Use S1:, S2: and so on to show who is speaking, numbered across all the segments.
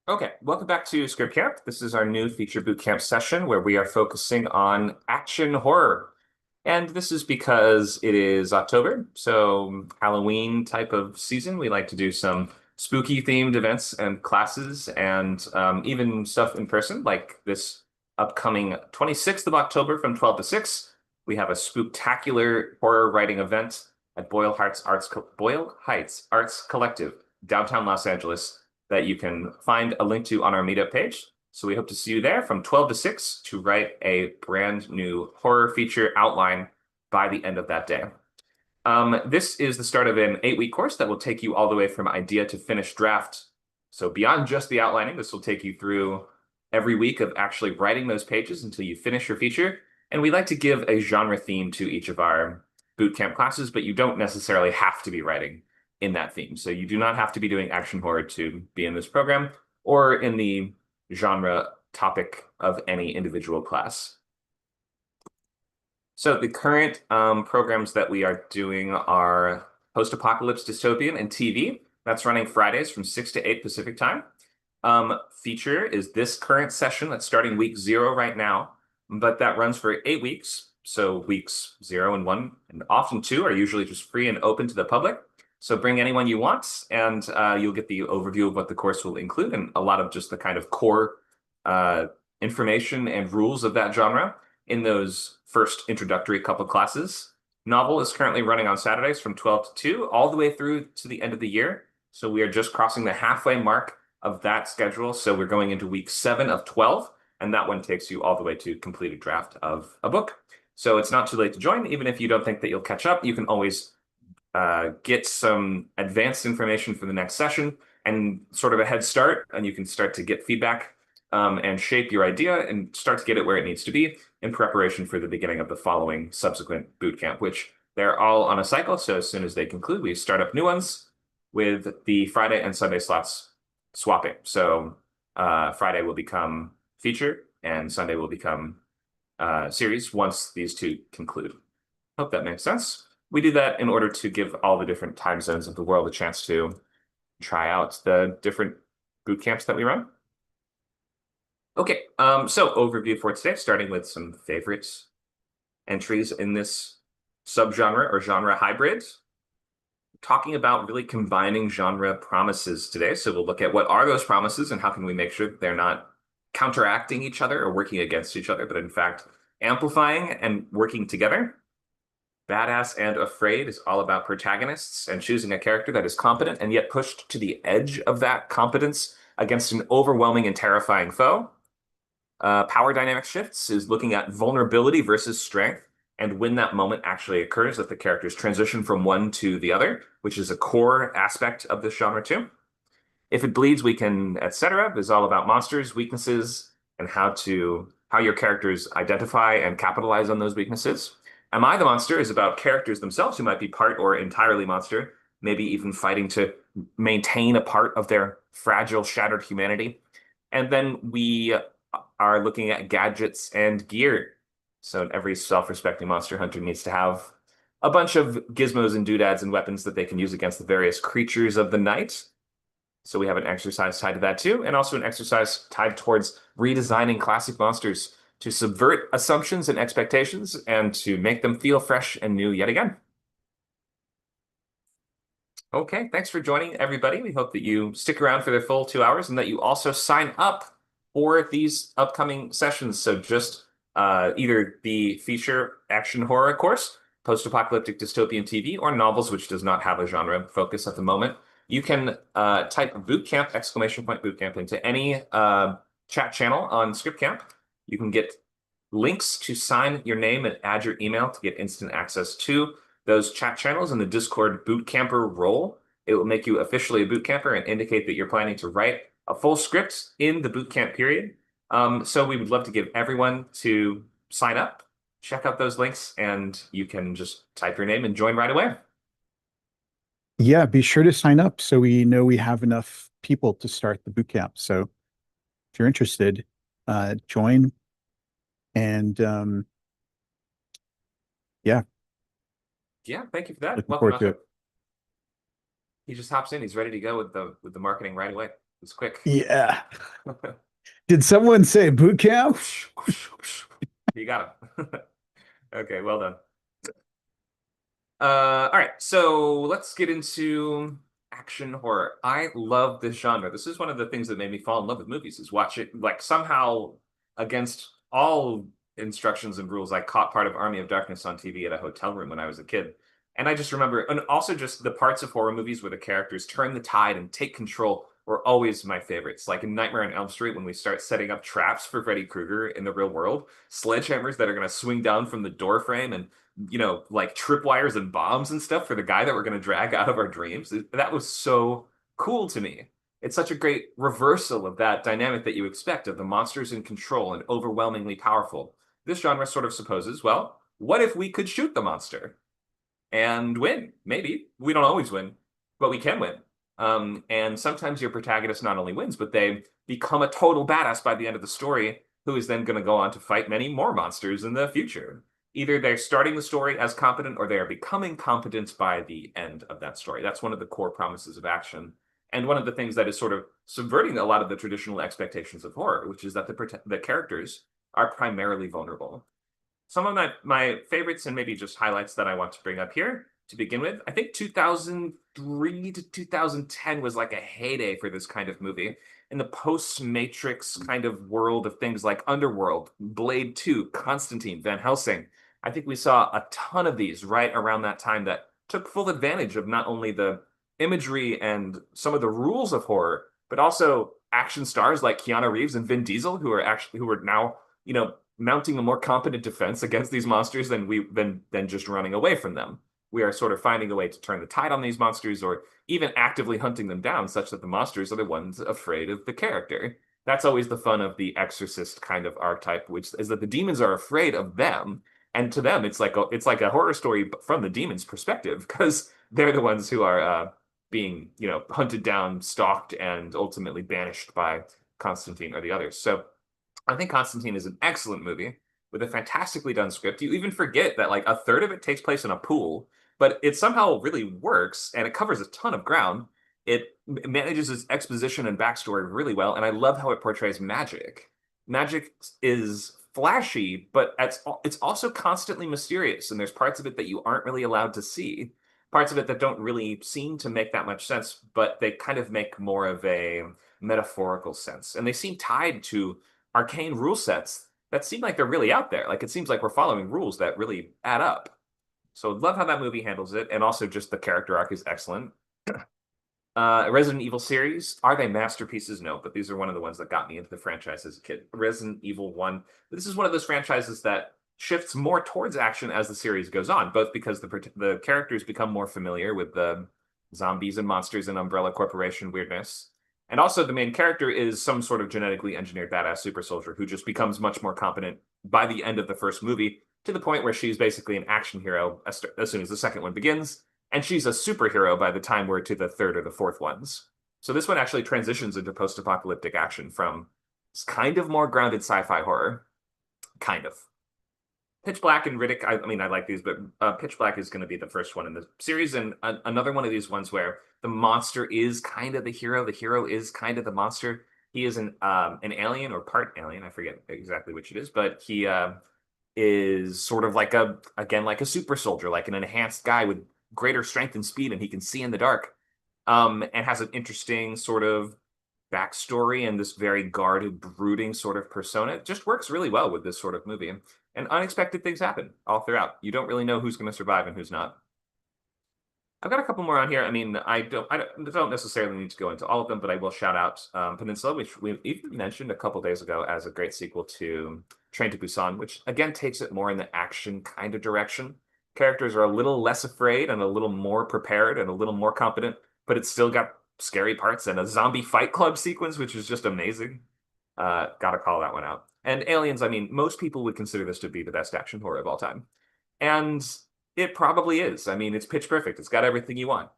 S1: Okay, welcome back to Script Camp. This is our new feature bootcamp session where we are focusing on action horror. And this is because it is October, so Halloween type of season. We like to do some spooky themed events and classes and even stuff in person, like this upcoming 26th of October from 12 to 6. We have a spooktacular horror writing event at Boyle Heights Arts Collective, downtown Los Angeles, that you can find a link to on our meetup page. So we hope to see you there from 12 to 6 to write a brand new horror feature outline by the end of that day. This is the start of an 8-week course that will take you all the way from idea to finished draft. So beyond just the outlining, this will take you through every week of actually writing those pages until you finish your feature. And we like to give a genre theme to each of our bootcamp classes, but you don't necessarily have to be writing in that theme. So you do not have to be doing action horror to be in this program or in the genre topic of any individual class. So the current programs that we are doing are post-apocalypse dystopian and TV. That's running Fridays from 6 to 8 Pacific time. Feature is this current session that's starting week 0 right now, but that runs for 8 weeks. So weeks 0 and 1 and often 2 are usually just free and open to the public. So bring anyone you want, and you'll get the overview of what the course will include and a lot of just the kind of core information and rules of that genre in those first introductory couple classes. Novel is currently running on Saturdays from 12 to 2, all the way through to the end of the year. So we are just crossing the halfway mark of that schedule. So we're going into week 7 of 12, and that one takes you all the way to completed draft of a book. So it's not too late to join. Even if you don't think that you'll catch up, you can always get some advanced information for the next session and sort of a head start, and you can start to get feedback and shape your idea and start to get it where it needs to be in preparation for the beginning of the following subsequent bootcamp, which they're all on a cycle. So as soon as they conclude, we start up new ones with the Friday and Sunday slots swapping. So Friday will become feature and Sunday will become series once these two conclude. Hope that makes sense. We do that in order to give all the different time zones of the world a chance to try out the different boot camps that we run. Okay, so overview for today, starting with some favorite entries in this subgenre or genre hybrid. Talking about really combining genre promises today. So we'll look at what are those promises and how can we make sure that they're not counteracting each other or working against each other, but in fact amplifying and working together. Badass and Afraid is all about protagonists and choosing a character that is competent and yet pushed to the edge of that competence against an overwhelming and terrifying foe. Power Dynamic Shifts is looking at vulnerability versus strength and when that moment actually occurs, that the characters transition from one to the other, which is a core aspect of this genre too. If It Bleeds, We Can, etc. is all about monsters, weaknesses, and how your characters identify and capitalize on those weaknesses. Am I the Monster is about characters themselves who might be part or entirely monster, maybe even fighting to maintain a part of their fragile, shattered humanity. And then we are looking at gadgets and gear. So every self-respecting monster hunter needs to have a bunch of gizmos and doodads and weapons that they can use against the various creatures of the night. So we have an exercise tied to that too, and also an exercise tied towards redesigning classic monsters to subvert assumptions and expectations and to make them feel fresh and new yet again. Okay, thanks for joining, everybody. We hope that you stick around for the full 2 hours and that you also sign up for these upcoming sessions. So just either the feature action horror course, post-apocalyptic dystopian TV, or novels, which does not have a genre focus at the moment. You can type bootcamp, !bootcamp into any chat channel on ScriptCamp. You can get links to sign your name and add your email to get instant access to those chat channels in the Discord bootcamper role. It will make you officially a bootcamper and indicate that you're planning to write a full script in the bootcamp period. So we would love to give everyone to sign up, check out those links, and you can just type your name and join right away.
S2: Yeah, be sure to sign up so we know we have enough people to start the boot camp. So if you're interested, join. And yeah,
S1: Yeah, thank you for that.
S2: looking
S1: Welcome,
S2: forward to
S1: Malcolm.
S2: it.
S1: He just hops in. He's ready to go with the marketing right away. It's quick.
S2: Yeah. Did someone say boot camp?
S1: You got him. Okay, well done. All right, so let's get into action horror. I love this genre. This is one of the things that made me fall in love with movies, is watch it like somehow against all instructions and rules. I caught part of Army of Darkness on TV at a hotel room when I was a kid. And I just remember, and also just the parts of horror movies where the characters turn the tide and take control were always my favorites. Like in Nightmare on Elm Street, when we start setting up traps for Freddy Krueger in the real world, sledgehammers that are going to swing down from the door frame and like tripwires and bombs and stuff for the guy that we're going to drag out of our dreams. That was so cool to me. It's such a great reversal of that dynamic that you expect of the monsters in control and overwhelmingly powerful. This genre sort of supposes, well, what if we could shoot the monster and win? Maybe. We don't always win, but we can win. And sometimes your protagonist not only wins, but they become a total badass by the end of the story, who is then going to go on to fight many more monsters in the future. Either they're starting the story as competent or they are becoming competent by the end of that story. That's one of the core promises of action. And one of the things that is sort of subverting a lot of the traditional expectations of horror, which is that the characters are primarily vulnerable. Some of my favorites and maybe just highlights that I want to bring up here to begin with. I think 2003 to 2010 was like a heyday for this kind of movie. In the post-Matrix kind of world of things like Underworld, Blade 2, Constantine, Van Helsing, I think we saw a ton of these right around that time that took full advantage of not only the imagery and some of the rules of horror, but also action stars like Keanu Reeves and Vin Diesel, who are now, mounting a more competent defense against these monsters than just running away from them. We are sort of finding a way to turn the tide on these monsters or even actively hunting them down such that the monsters are the ones afraid of the character. That's always the fun of the exorcist kind of archetype, which is that the demons are afraid of them. And to them, it's like a horror story from the demons' perspective because they're the ones who are being hunted down, stalked, and ultimately banished by Constantine or the others. So I think Constantine is an excellent movie with a fantastically done script. You even forget that like a third of it takes place in a pool, but it somehow really works and it covers a ton of ground. It manages its exposition and backstory really well, and I love how it portrays magic. Magic is flashy, but it's also constantly mysterious, and there's parts of it that you aren't really allowed to see. Parts of it that don't really seem to make that much sense, but they kind of make more of a metaphorical sense. And they seem tied to arcane rule sets that seem like they're really out there. Like it seems like we're following rules that really add up. So love how that movie handles it, and also just the character arc is excellent. Resident Evil series, are they masterpieces? No, but these are one of the ones that got me into the franchise as a kid. Resident Evil 1. This is one of those franchises that shifts more towards action as the series goes on, both because the characters become more familiar with the zombies and monsters and Umbrella Corporation weirdness. And also, the main character is some sort of genetically engineered badass super soldier who just becomes much more competent by the end of the first movie, to the point where she's basically an action hero as soon as the second one begins. And she's a superhero by the time we're to the third or the fourth ones. So this one actually transitions into post apocalyptic action from kind of more grounded sci fi horror. Kind of. Pitch Black and Riddick, I mean, I like these, but Pitch Black is going to be the first one in the series, and another one of these ones where the monster is kind of the hero is kind of the monster. He is an alien or part alien, I forget exactly which it is, but he is sort of like like a super soldier, like an enhanced guy with greater strength and speed, and he can see in the dark, and has an interesting sort of backstory and this very guarded, brooding sort of persona. It just works really well with this sort of movie. And unexpected things happen all throughout. You don't really know who's going to survive and who's not. I've got a couple more on here. I mean, I don't necessarily need to go into all of them, but I will shout out Peninsula, which we even mentioned a couple days ago as a great sequel to Train to Busan, which again takes it more in the action kind of direction. Characters are a little less afraid and a little more prepared and a little more competent, but it's still got scary parts and a zombie fight club sequence, which is just amazing. Gotta call that one out. And Aliens, I mean, most people would consider this to be the best action horror of all time. And it probably is. I mean, it's pitch perfect. It's got everything you want.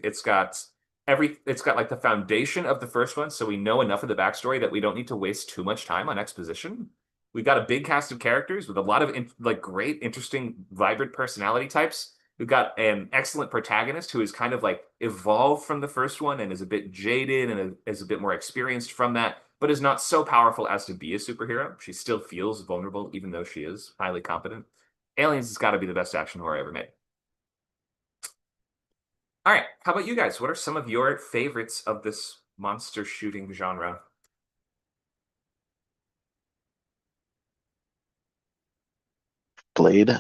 S1: It's got like the foundation of the first one, so we know enough of the backstory that we don't need to waste too much time on exposition. We've got a big cast of characters with a lot of like great, interesting, vibrant personality types. We've got an excellent protagonist who is kind of like evolved from the first one and is a bit jaded and is a bit more experienced from that, but is not so powerful as to be a superhero. She still feels vulnerable, even though she is highly competent. Aliens has got to be the best action horror ever made. All right, how about you guys? What are some of your favorites of this monster shooting genre?
S3: Blade.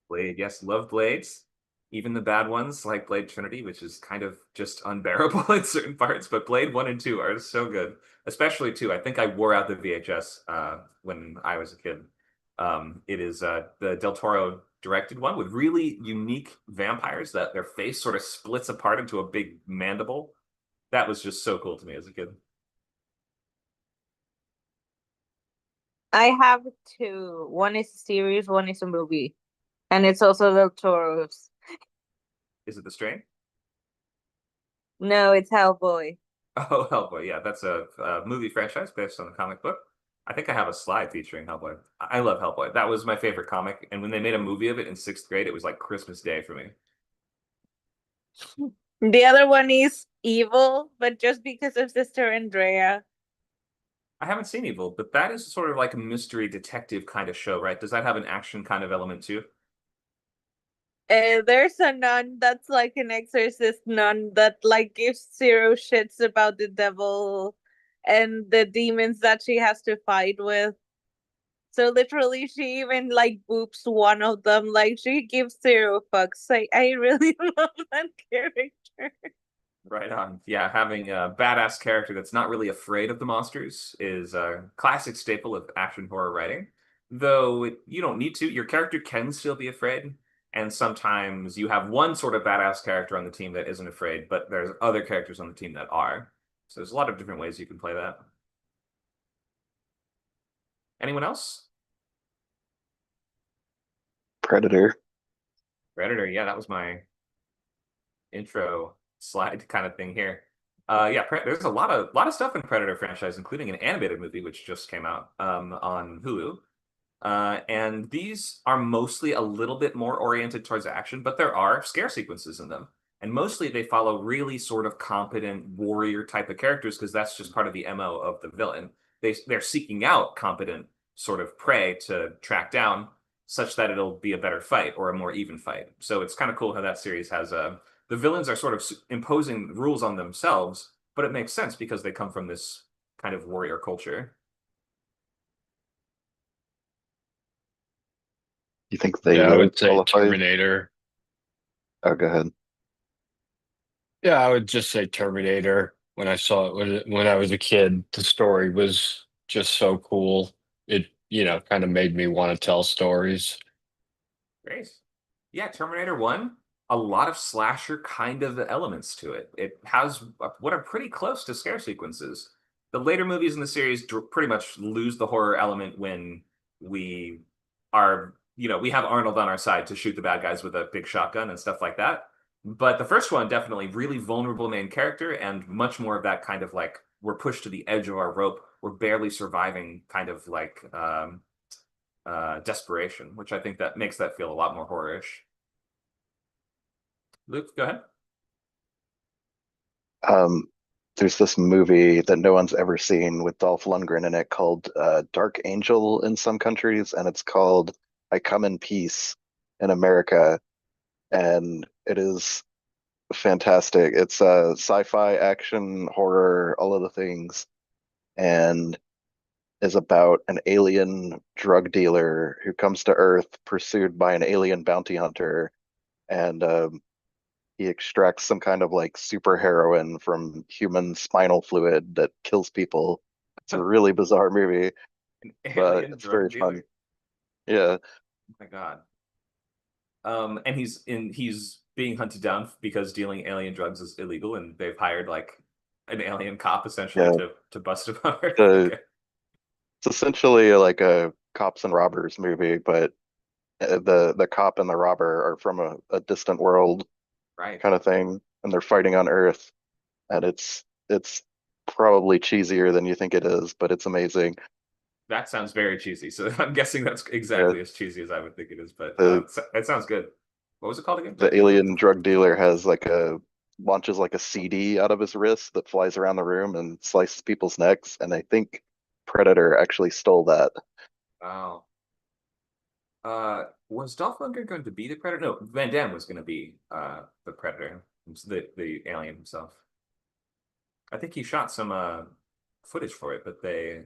S1: Blade, yes, love Blades. Even the bad ones like Blade Trinity, which is kind of just unbearable in certain parts, but Blade 1 and 2 are so good. Especially 2. I think I wore out the VHS when I was a kid. It is the Del Toro directed one with really unique vampires that their face sort of splits apart into a big mandible. That was just so cool to me as a kid.
S4: I have two. One is a series, one is a movie, and it's also Del Toro's.
S1: Is it The Strain?
S4: No, it's Hellboy.
S1: Oh, Hellboy. Yeah, that's a movie franchise based on the comic book. I think I have a slide featuring Hellboy. I love Hellboy. That was my favorite comic. And when they made a movie of it in sixth grade, it was like Christmas Day for me.
S4: The other one is Evil, but just because of Sister Andrea.
S1: I haven't seen Evil, but that is sort of like a mystery detective kind of show, right? Does that have an action kind of element too?
S4: There's a nun that's like an exorcist nun that like gives zero shits about the devil and the demons that she has to fight with. So literally, she even like boops one of them. Like she gives zero fucks. I really love that character.
S1: Right on. Yeah, having a badass character that's not really afraid of the monsters is a classic staple of action horror writing. Though you don't need to, your character can still be afraid. And sometimes you have one sort of badass character on the team that isn't afraid, but there's other characters on the team that are. So there's a lot of different ways you can play that. Anyone else?
S3: Predator.
S1: Predator. Yeah, that was my intro slide kind of thing here. Yeah, there's a lot of stuff in Predator franchise, including an animated movie which just came out on Hulu. And these are mostly a little bit more oriented towards action, but there are scare sequences in them. And mostly they follow really sort of competent warrior type of characters because that's just part of the MO of the villain. They're seeking out competent sort of prey to track down such that it'll be a better fight or a more even fight. So it's kind of cool how that series has the villains are sort of imposing rules on themselves, but it makes sense because they come from this kind of warrior culture.
S3: You think
S5: Yeah,
S3: they
S5: I would say
S3: qualify?
S5: Terminator.
S3: Oh, go ahead.
S5: Yeah, I would just say Terminator. When I saw it when I was a kid, the story was just so cool. It, kind of made me want to tell stories.
S1: Great. Yeah, Terminator 1, a lot of slasher kind of elements to it. It has what are pretty close to scare sequences. The later movies in the series pretty much lose the horror element when we we have Arnold on our side to shoot the bad guys with a big shotgun and stuff like that. But the first one, definitely really vulnerable main character and much more of that kind of like we're pushed to the edge of our rope, we're barely surviving kind of like desperation, which I think that makes that feel a lot more horror-ish. Luke, go ahead.
S3: Um, there's this movie that no one's ever seen with Dolph Lundgren in it called Dark Angel in some countries, and it's called I Come in Peace in America, and it is fantastic. It's sci-fi, action, horror, all of the things, and is about an alien drug dealer who comes to Earth pursued by an alien bounty hunter, and he extracts some kind of like super heroin from human spinal fluid that kills people. It's a really bizarre movie,
S1: An
S3: but
S1: alien
S3: it's
S1: drug
S3: very
S1: dealer.
S3: fun. Yeah,
S1: Oh my God. And he's being hunted down because dealing alien drugs is illegal, and they've hired like an alien cop essentially
S3: yeah.
S1: to bust him on Earth.
S3: The,
S1: Okay.
S3: it's essentially like a cops and robbers movie, but the cop and the robber are from a distant world
S1: Right.
S3: kind of thing, and they're fighting on Earth, and it's probably cheesier than you think it is, but it's amazing.
S1: That sounds very cheesy. So I'm guessing that's
S3: Yeah,
S1: exactly as cheesy as I would think it is, but
S3: the
S1: it sounds good. What was it called again?
S3: The alien drug dealer has launches like a CD out of his wrist that flies around the room and slices people's necks. And I think Predator actually stole that.
S1: Wow. Was Dolph Lundgren going to be the Predator? No, Van Damme was going to be the Predator, the alien himself. I think he shot some footage for it, but they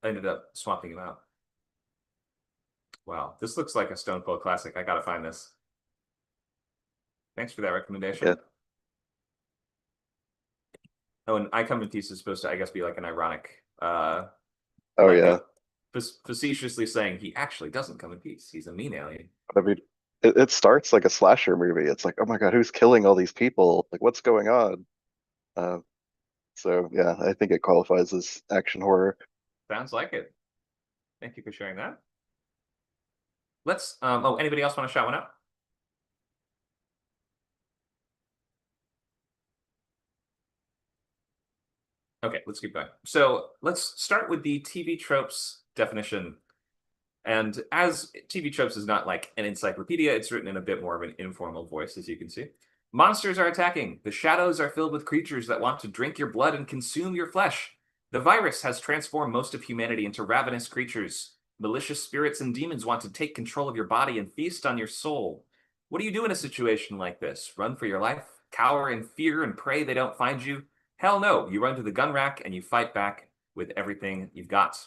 S1: ended up swapping him out. Wow, this looks like a Stone Cold classic. I gotta find this. Thanks for that recommendation.
S3: Yeah.
S1: Oh, and I Come in Peace is supposed to, I guess, be like an ironic,
S3: Oh
S1: like
S3: yeah.
S1: facetiously saying he actually doesn't come in peace. He's a mean alien.
S3: I mean, it starts like a slasher movie. It's like, oh my God, who's killing all these people? Like, what's going on? Uh, so yeah, I think it qualifies as action horror.
S1: Sounds like it. Thank you for sharing that. Let's, oh, anybody else want to shout one out? Okay, let's keep going. So let's start with the TV tropes definition. And as TV tropes is not like an encyclopedia, it's written in a bit more of an informal voice, as you can see. Monsters are attacking. The shadows are filled with creatures that want to drink your blood and consume your flesh. The virus has transformed most of humanity into ravenous creatures. Malicious spirits and demons want to take control of your body and feast on your soul. What do you do in a situation like this? Run for your life? Cower in fear and pray they don't find you? Hell no, you run to the gun rack and you fight back with everything you've got.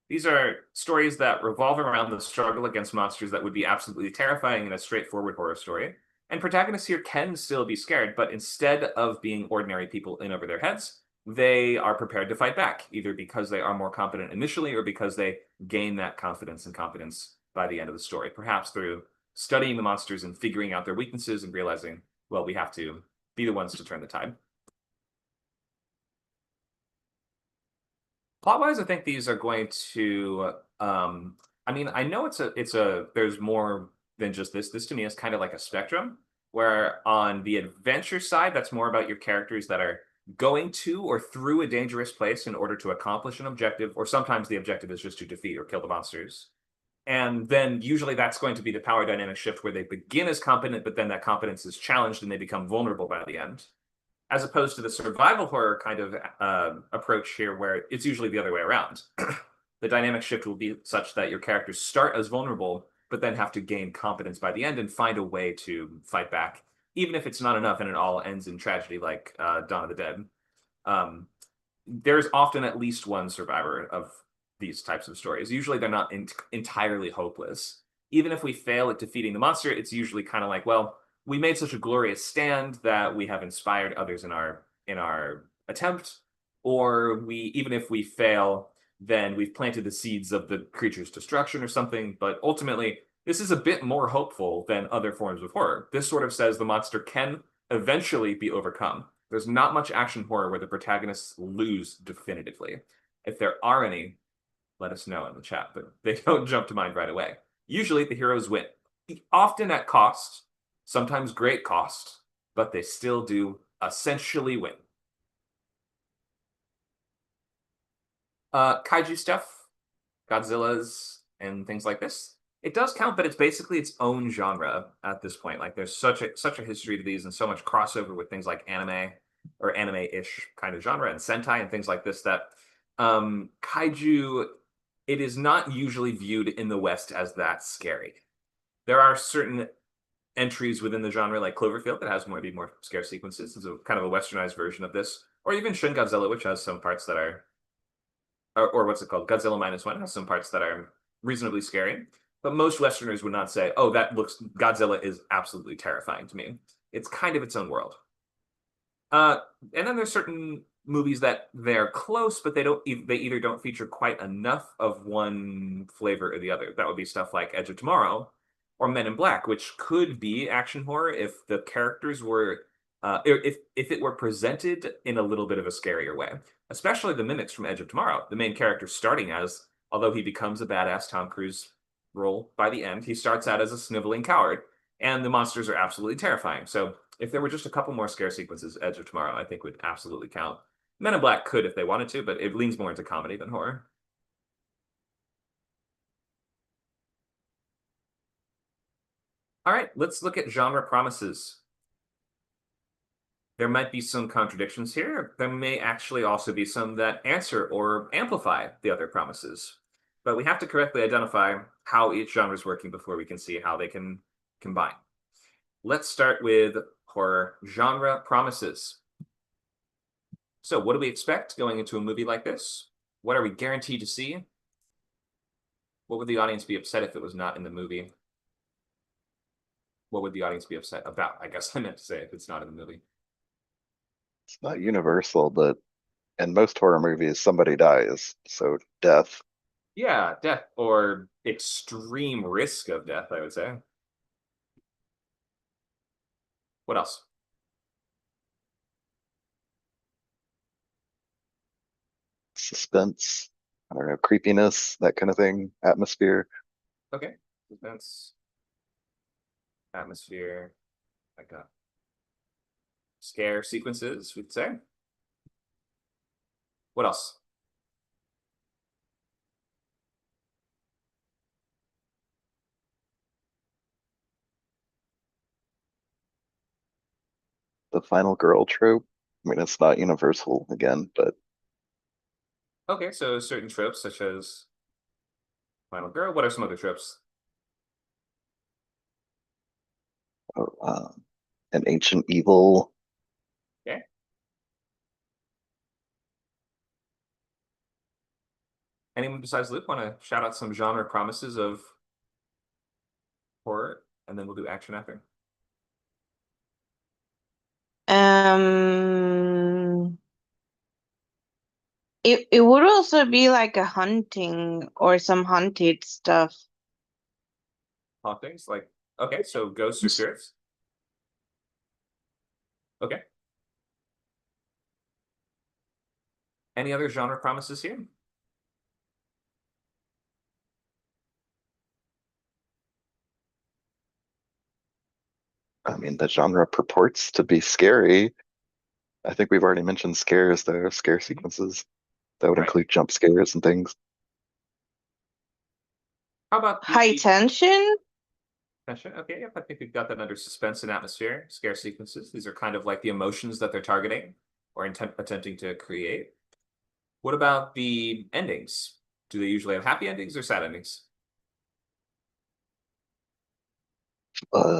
S1: These are stories that revolve around the struggle against monsters that would be absolutely terrifying in a straightforward horror story. And protagonists here can still be scared, but instead of being ordinary people in over their heads, they are prepared to fight back, either because they are more competent initially or because they gain that confidence and competence by the end of the story, perhaps through studying the monsters and figuring out their weaknesses and realizing, well, we have to be the ones to turn the tide. Plot-wise, I think these are going to. I mean, I know there's more than just this. This to me is kind of like a spectrum, where on the adventure side, that's more about your characters that are going to or through a dangerous place in order to accomplish an objective, or sometimes the objective is just to defeat or kill the monsters. And then usually that's going to be the power dynamic shift where they begin as competent, but then that competence is challenged and they become vulnerable by the end, as opposed to the survival horror kind of approach here, where it's usually the other way around. The dynamic shift will be such that your characters start as vulnerable, but then have to gain competence by the end and find a way to fight back, even if it's not enough and it all ends in tragedy like Dawn of the Dead. There's often at least one survivor of these types of stories. Usually they're not entirely hopeless. Even if we fail at defeating the monster, it's usually kind of like, well, we made such a glorious stand that we have inspired others in our attempt, or we, even if we fail, then we've planted the seeds of the creature's destruction or something. But ultimately, this is a bit more hopeful than other forms of horror. This sort of says the monster can eventually be overcome. There's not much action horror where the protagonists lose definitively. If there are any, let us know in the chat, but they don't jump to mind right away. Usually the heroes win, often at cost, sometimes great cost, but they still do essentially win. Kaiju stuff, Godzillas, and things like this. It does count, but it's basically its own genre at this point. Like there's such a history to these and so much crossover with things like anime or anime-ish kind of genre and Sentai and things like this that kaiju, it is not usually viewed in the West as that scary. There are certain entries within the genre like Cloverfield that has maybe more scare sequences. It's a kind of a westernized version of this, or even Shin Godzilla, which has some parts that are, or what's it called? Godzilla Minus One has some parts that are reasonably scary. But most Westerners would not say, "Oh, Godzilla is absolutely terrifying to me." It's kind of its own world. And then there's certain movies that they're close, but they either don't feature quite enough of one flavor or the other. That would be stuff like Edge of Tomorrow or Men in Black, which could be action horror if the characters were if it were presented in a little bit of a scarier way. Especially the mimics from Edge of Tomorrow. The main character starting as, although he becomes a badass Tom Cruise role by the end, he starts out as a sniveling coward, and the monsters are absolutely terrifying. So if there were just a couple more scare sequences, Edge of Tomorrow, I think would absolutely count. Men in Black could if they wanted to, but it leans more into comedy than horror. All right, let's look at genre promises. There might be some contradictions here. There may actually also be some that answer or amplify the other promises. But we have to correctly identify how each genre is working before we can see how they can combine. Let's start with horror genre promises. So, what do we expect going into a movie like this? What are we guaranteed to see? What would the audience be upset if it was not in the movie? What would the audience be upset about? I guess I meant to say if it's not in the movie.
S3: It's not universal, but in most horror movies, somebody dies. So death.
S1: Yeah, death or extreme risk of death, I would say. What else?
S3: Suspense, I don't know, creepiness, that kind of thing, atmosphere.
S1: Okay. Suspense, atmosphere, like scare sequences, we'd say. What else?
S3: The final girl trope. I mean, it's not universal again, but
S1: Okay, so certain tropes such as Final Girl. What are some other tropes?
S3: uh, an ancient evil.
S1: Okay. Anyone besides Luke want to shout out some genre promises of horror, and then we'll do action after.
S6: Um, it would also be like a hunting or some hunted stuff.
S1: Hauntings, like okay, so ghosts or spirits. Okay. Any other genre promises here?
S3: I mean, the genre purports to be scary. I think we've already mentioned scares, though, scare sequences. That would
S1: Right.
S3: include jump scares and things.
S1: How about
S6: High
S1: the
S6: tension?
S1: tension? Okay, yep, I think we've got that under suspense and atmosphere, scare sequences. These are kind of like the emotions that they're targeting or attempting to create. What about the endings? Do they usually have happy endings or sad endings?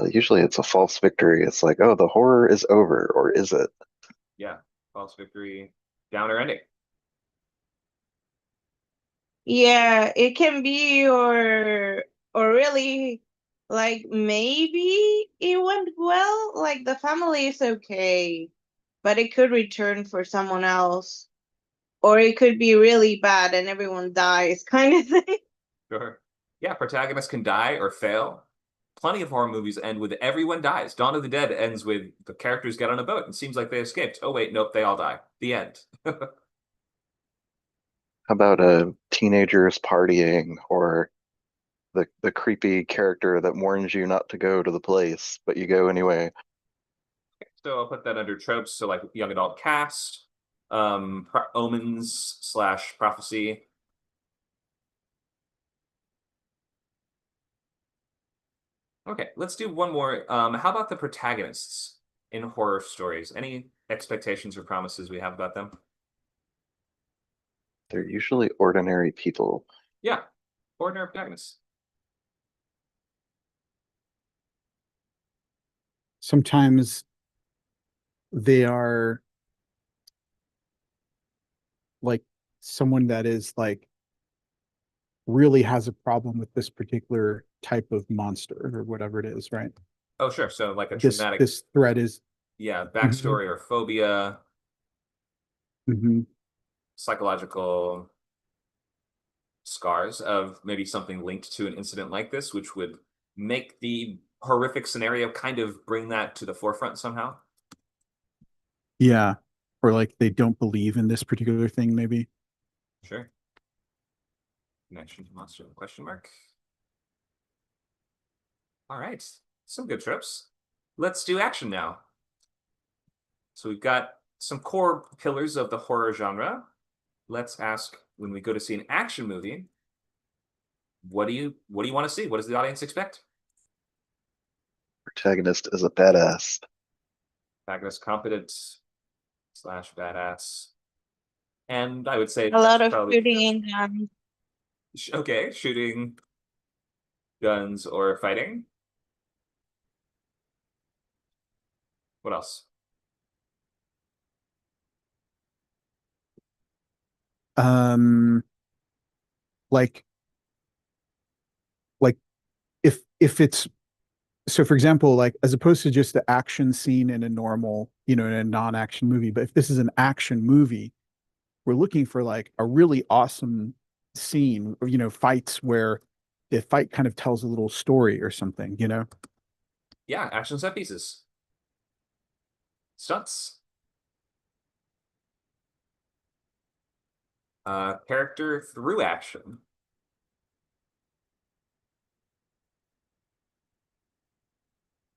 S3: Usually it's a false victory. It's like, oh, the horror is over, or is it?
S1: Yeah, false victory, downer ending.
S6: Yeah, it can be or really like maybe it went well, like the family is okay, but it could return for someone else. Or it could be really bad and everyone dies, kind of thing.
S1: Sure. Yeah, protagonists can die or fail. Plenty of horror movies end with everyone dies. Dawn of the Dead ends with the characters get on a boat and seems like they escaped. Oh wait, nope, they all die. The end.
S3: How about teenagers partying, or the creepy character that warns you not to go to the place, but you go anyway?
S1: So I'll put that under tropes. So like young adult cast, omens slash prophecy. Okay, let's do one more. How about the protagonists in horror stories? Any expectations or promises we have about them?
S3: They're usually ordinary people.
S1: Yeah, ordinary protagonists.
S2: Sometimes they are like someone that is like really has a problem with this particular type of monster or whatever it is, right?
S1: Oh, sure. So like a
S2: This
S1: traumatic,
S2: this threat is
S1: yeah,
S2: Mhm,
S1: backstory or phobia,
S2: mhm.
S1: psychological scars of maybe something linked to an incident like this, which would make the horrific scenario kind of bring that to the forefront somehow.
S2: Yeah. Or like they don't believe in this particular thing, maybe.
S1: Sure. Connection to monster question mark. All right. Some good trips. Let's do action now. So we've got some core pillars of the horror genre. Let's ask when we go to see an action movie, what do you want to see? What does the audience expect?
S3: Protagonist is a badass.
S1: Protagonist competent slash badass. And I would say
S6: A lot
S1: that's
S6: of
S1: probably
S6: shooting in guns.
S1: okay, shooting guns or fighting. What else?
S2: Um, like like if it's so for example, like as opposed to just the action scene in a normal, in a non-action movie, but if this is an action movie, we're looking for like a really awesome scene, or fights where the fight kind of tells a little story or something.
S1: Yeah, action set pieces. Stunts. Character through action.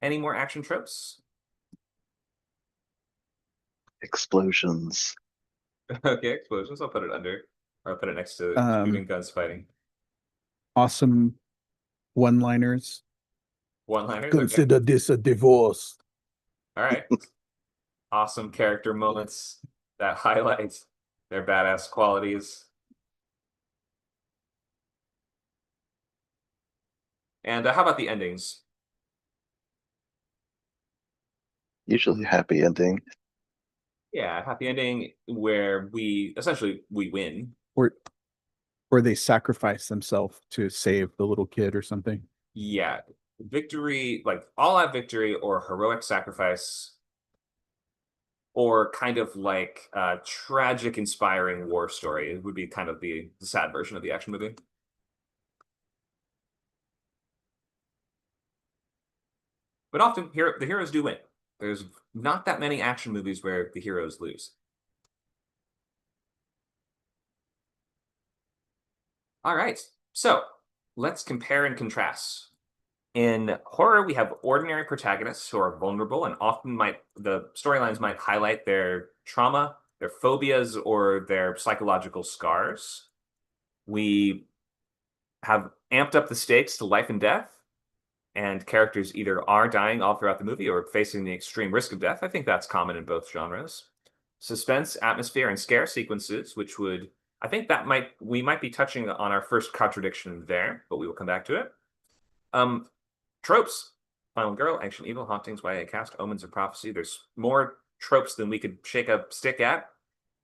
S1: Any more action tropes?
S3: Explosions.
S1: Okay, explosions. I'll put it under. Or I'll put it next to shooting
S2: Um,
S1: guns fighting.
S2: awesome one-liners.
S1: One-liners, okay.
S2: Consider this a divorce.
S1: All right. Awesome character moments that highlight their badass qualities. And how about the endings?
S3: Usually happy ending.
S1: Yeah, happy ending where we essentially we win.
S2: Or or they sacrifice themselves to save the little kid or something.
S1: Yeah, victory, like all out victory or heroic sacrifice, or kind of like a tragic, inspiring war story. It would be kind of the sad version of the action movie. But often the heroes do win. There's not that many action movies where the heroes lose. All right, so let's compare and contrast. In horror, we have ordinary protagonists who are vulnerable and often the storylines might highlight their trauma, their phobias, or their psychological scars. We have amped up the stakes to life and death, and characters either are dying all throughout the movie or facing the extreme risk of death. I think that's common in both genres. Suspense, atmosphere, and scare sequences, which would I think that we might be touching on our first contradiction there, but we will come back to it. Um, Tropes: Final Girl, Ancient Evil, Hauntings, YA Cast, Omens of Prophecy. There's more tropes than we could shake a stick at.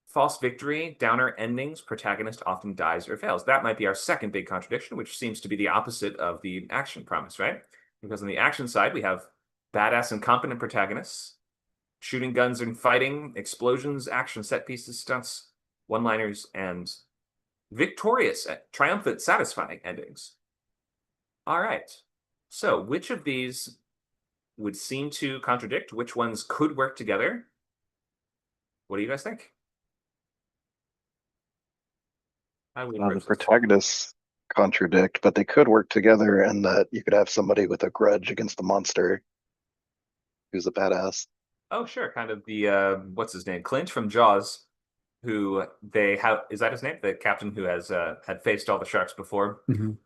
S1: False victory, downer endings, protagonist often dies or fails. That might be our second big contradiction, which seems to be the opposite of the action promise, right? Because on the action side, we have badass and competent protagonists, shooting guns and fighting, explosions, action set pieces, stunts, one-liners, and victorious, triumphant, satisfying endings. All right. So, which of these would seem to contradict? Which ones could work together? What do you guys think? How would we
S3: The
S1: approach this?
S3: protagonists contradict, but they could work together in that you could have somebody with a grudge against the monster who's a badass.
S1: Oh, sure. Kind of the what's his name? Clint from Jaws, who they have is that his name? The captain who has had faced all the sharks before.
S2: Mhm.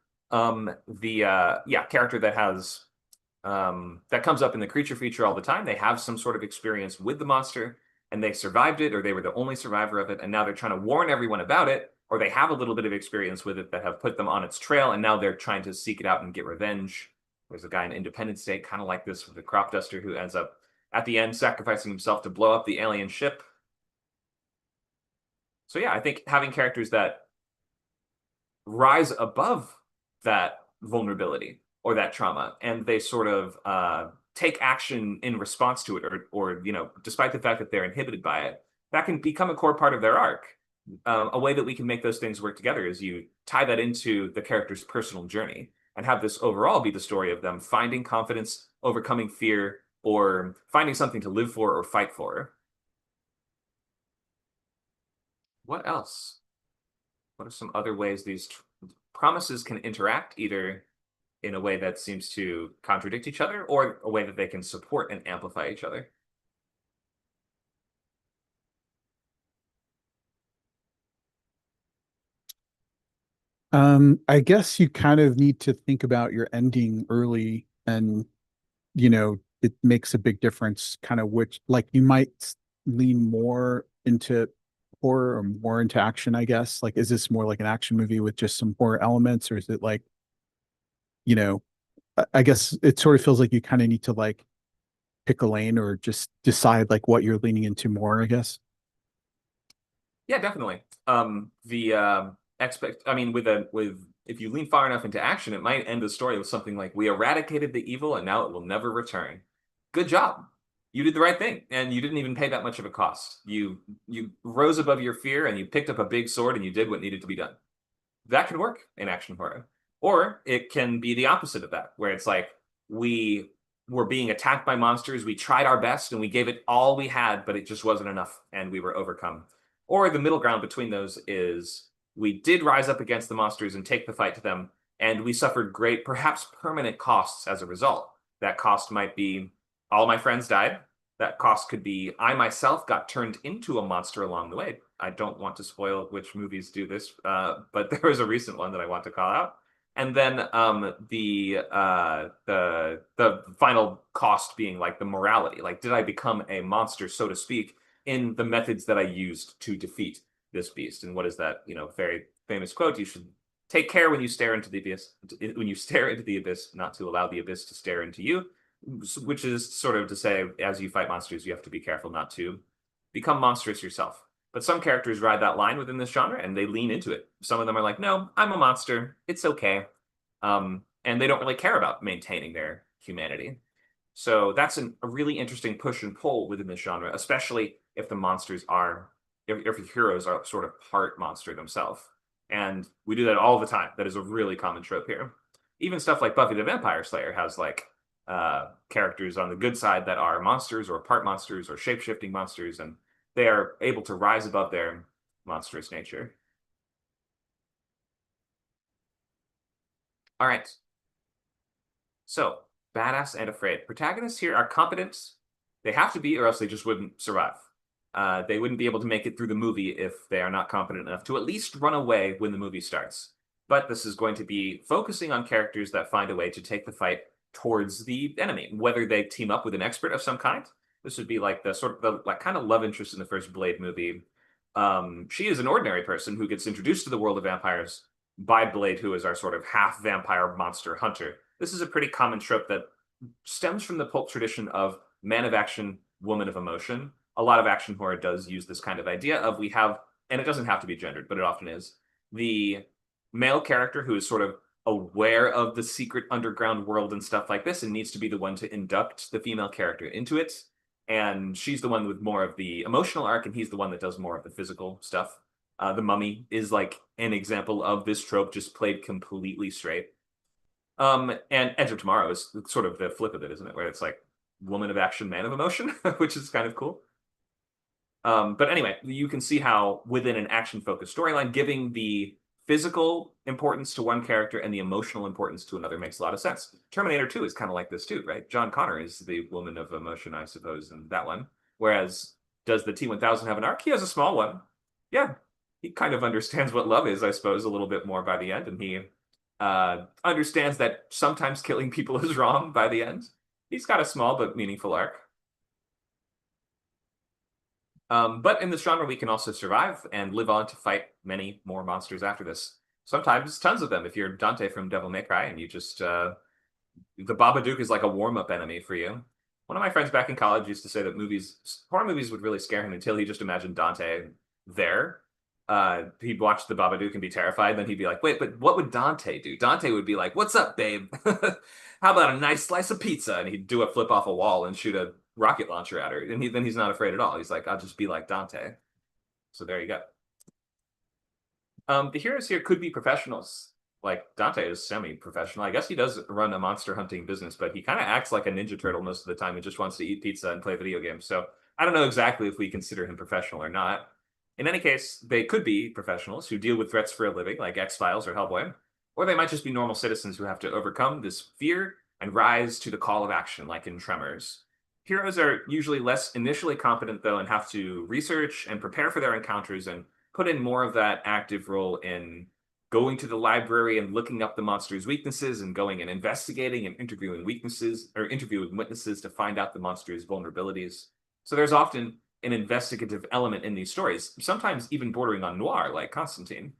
S1: The yeah, character that has that comes up in the creature feature all the time. They have some sort of experience with the monster and they survived it, or they were the only survivor of it, and now they're trying to warn everyone about it, or they have a little bit of experience with it that have put them on its trail, and now they're trying to seek it out and get revenge. There's a guy in Independence Day, kind of like this, with the crop duster who ends up at the end sacrificing himself to blow up the alien ship. So yeah, I think having characters that rise above that vulnerability or that trauma, and they sort of take action in response to it, or despite the fact that they're inhibited by it, that can become a core part of their arc. A way that we can make those things work together is you tie that into the character's personal journey and have this overall be the story of them finding confidence, overcoming fear, or finding something to live for or fight for. What else? What are some other ways these promises can interact, either in a way that seems to contradict each other or a way that they can support and amplify each other?
S2: I guess you kind of need to think about your ending early and it makes a big difference kind of which, like, you might lean more into horror or more into action, I guess. Like, is this more like an action movie with just some horror elements, or is it like, you know, I guess it sort of feels like you kind of need to like pick a lane or just decide like what you're leaning into more, I guess.
S1: Yeah, definitely. The I mean, with if you lean far enough into action, it might end the story with something like, "We eradicated the evil, and now it will never return." Good job. You did the right thing, and you didn't even pay that much of a cost. You rose above your fear, and you picked up a big sword, and you did what needed to be done. That can work in action horror. Or it can be the opposite of that, where it's like we were being attacked by monsters, we tried our best and we gave it all we had, but it just wasn't enough and we were overcome. Or the middle ground between those is we did rise up against the monsters and take the fight to them, and we suffered great, perhaps permanent costs as a result. That cost might be all my friends died. That cost could be I myself got turned into a monster along the way. I don't want to spoil which movies do this, but there was a recent one that I want to call out. And then the final cost being like the morality. Like, did I become a monster, so to speak, in the methods that I used to defeat this beast? And what is that, very famous quote? You should take care when you stare into the abyss, not to allow the abyss to stare into you, which is sort of to say, as you fight monsters, you have to be careful not to become monstrous yourself. But some characters ride that line within this genre and they lean into it. Some of them are like, no, I'm a monster. It's okay. And they don't really care about maintaining their humanity. So that's a really interesting push and pull within this genre, especially if the monsters are, if the heroes are sort of part monster themselves. And we do that all the time. That is a really common trope here. Even stuff like Buffy the Vampire Slayer has like characters on the good side that are monsters or part monsters or shape-shifting monsters, and they are able to rise above their monstrous nature. All right. So, badass and afraid. Protagonists here are competent. They have to be, or else they just wouldn't survive. They wouldn't be able to make it through the movie if they are not competent enough to at least run away when the movie starts. But this is going to be focusing on characters that find a way to take the fight towards the enemy, whether they team up with an expert of some kind. This would be like the sort of the like kind of love interest in the first Blade movie. She is an ordinary person who gets introduced to the world of vampires by Blade, who is our sort of half vampire monster hunter. This is a pretty common trope that stems from the pulp tradition of man of action, woman of emotion. A lot of action horror does use this kind of idea of we have, and it doesn't have to be gendered, but it often is, the male character who is sort of aware of the secret underground world and stuff like this and needs to be the one to induct the female character into it. And she's the one with more of the emotional arc, and he's the one that does more of the physical stuff. The Mummy is like an example of this trope just played completely straight. And Edge of Tomorrow is sort of the flip of it, isn't it? Where it's like woman of action, man of emotion, which is kind of cool. But anyway, you can see how within an action-focused storyline, giving the physical importance to one character and the emotional importance to another makes a lot of sense. Terminator 2 is kind of like this too, right? John Connor is the woman of emotion, I suppose, in that one. Whereas, does the T-1000 have an arc? He has a small one. Yeah, he kind of understands what love is, I suppose, a little bit more by the end, and he understands that sometimes killing people is wrong by the end. He's got a small but meaningful arc. But in this genre, we can also survive and live on to fight many more monsters after this. Sometimes tons of them. If you're Dante from Devil May Cry and you just the Babadook is like a warm-up enemy for you. One of my friends back in college used to say that horror movies would really scare him until he just imagined Dante there. He'd watch the Babadook and be terrified. Then he'd be like, wait, but what would Dante do? Dante would be like, what's up, babe? How about a nice slice of pizza? And he'd do a flip off a wall and shoot a rocket launcher at her. And then he's not afraid at all. He's like, I'll just be like Dante. So there you go. The heroes here could be professionals. Like Dante is semi-professional. I guess he does run a monster hunting business, but he kind of acts like a Ninja Turtle most of the time and just wants to eat pizza and play video games. So I don't know exactly if we consider him professional or not. In any case, they could be professionals who deal with threats for a living, like X-Files or Hellboy. Or they might just be normal citizens who have to overcome this fear and rise to the call of action, like in Tremors. Heroes are usually less initially competent, though, and have to research and prepare for their encounters and put in more of that active role in going to the library and looking up the monster's weaknesses and going and investigating and interviewing witnesses to find out the monster's vulnerabilities. So there's often an investigative element in these stories, sometimes even bordering on noir, like Constantine.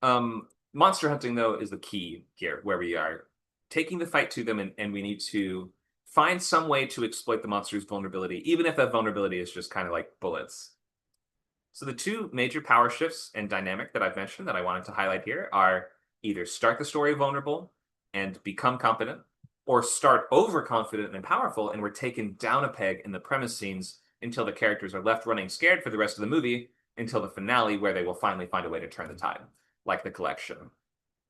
S1: Monster hunting, though, is the key here, where we are taking the fight to them, and we need to find some way to exploit the monster's vulnerability, even if that vulnerability is just kind of like bullets. So the two major power shifts and dynamic that I've mentioned that I wanted to highlight here are either start the story vulnerable and become competent, or start overconfident and powerful, and we're taken down a peg in the premise scenes until the characters are left running scared for the rest of the movie, until the finale where they will finally find a way to turn the tide, like the collection.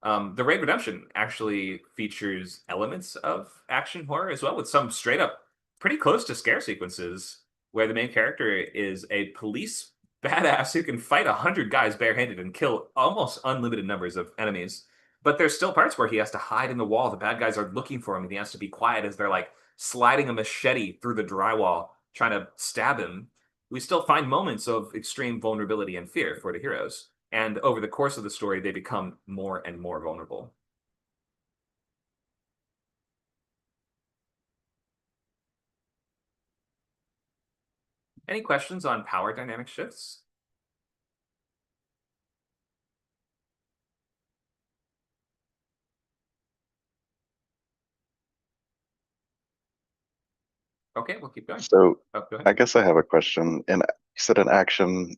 S1: The Raid Redemption actually features elements of action horror as well, with some straight up pretty close to scare sequences where the main character is a police badass who can fight 100 guys barehanded and kill almost unlimited numbers of enemies. But there's still parts where he has to hide in the wall. The bad guys are looking for him, and he has to be quiet as they're like sliding a machete through the drywall, trying to stab him. We still find moments of extreme vulnerability and fear for the heroes. And over the course of the story, they become more and more vulnerable. Any questions on power dynamic shifts? Okay, okay, we'll keep going.
S3: So
S1: Oh, go
S3: I
S1: ahead.
S3: guess I have a question. And you said in action,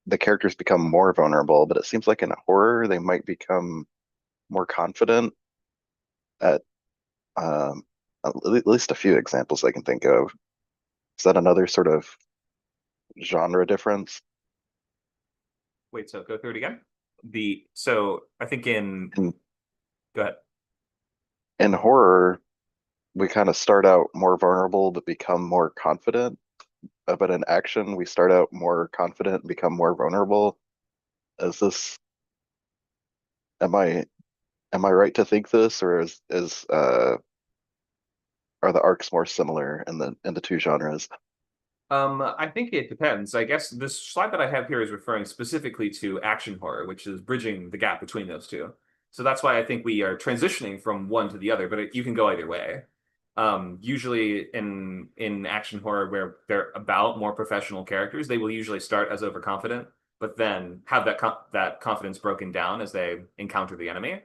S3: the characters become more vulnerable, but it seems like in horror they might become more confident at at least a few examples I can think of. Is that another sort of genre difference?
S1: Wait, so go through it again. So I think
S3: In
S1: go ahead.
S3: in horror, we kind of start out more vulnerable but become more confident. But in action, we start out more confident and become more vulnerable. Is this am I right to think this, or is are the arcs more similar in the two genres?
S1: I think it depends. I guess this slide that I have here is referring specifically to action horror, which is bridging the gap between those two. So that's why I think we are transitioning from one to the other, but you can go either way. Usually in action horror where they're about more professional characters, they will usually start as overconfident, but then have that confidence broken down as they encounter the enemy.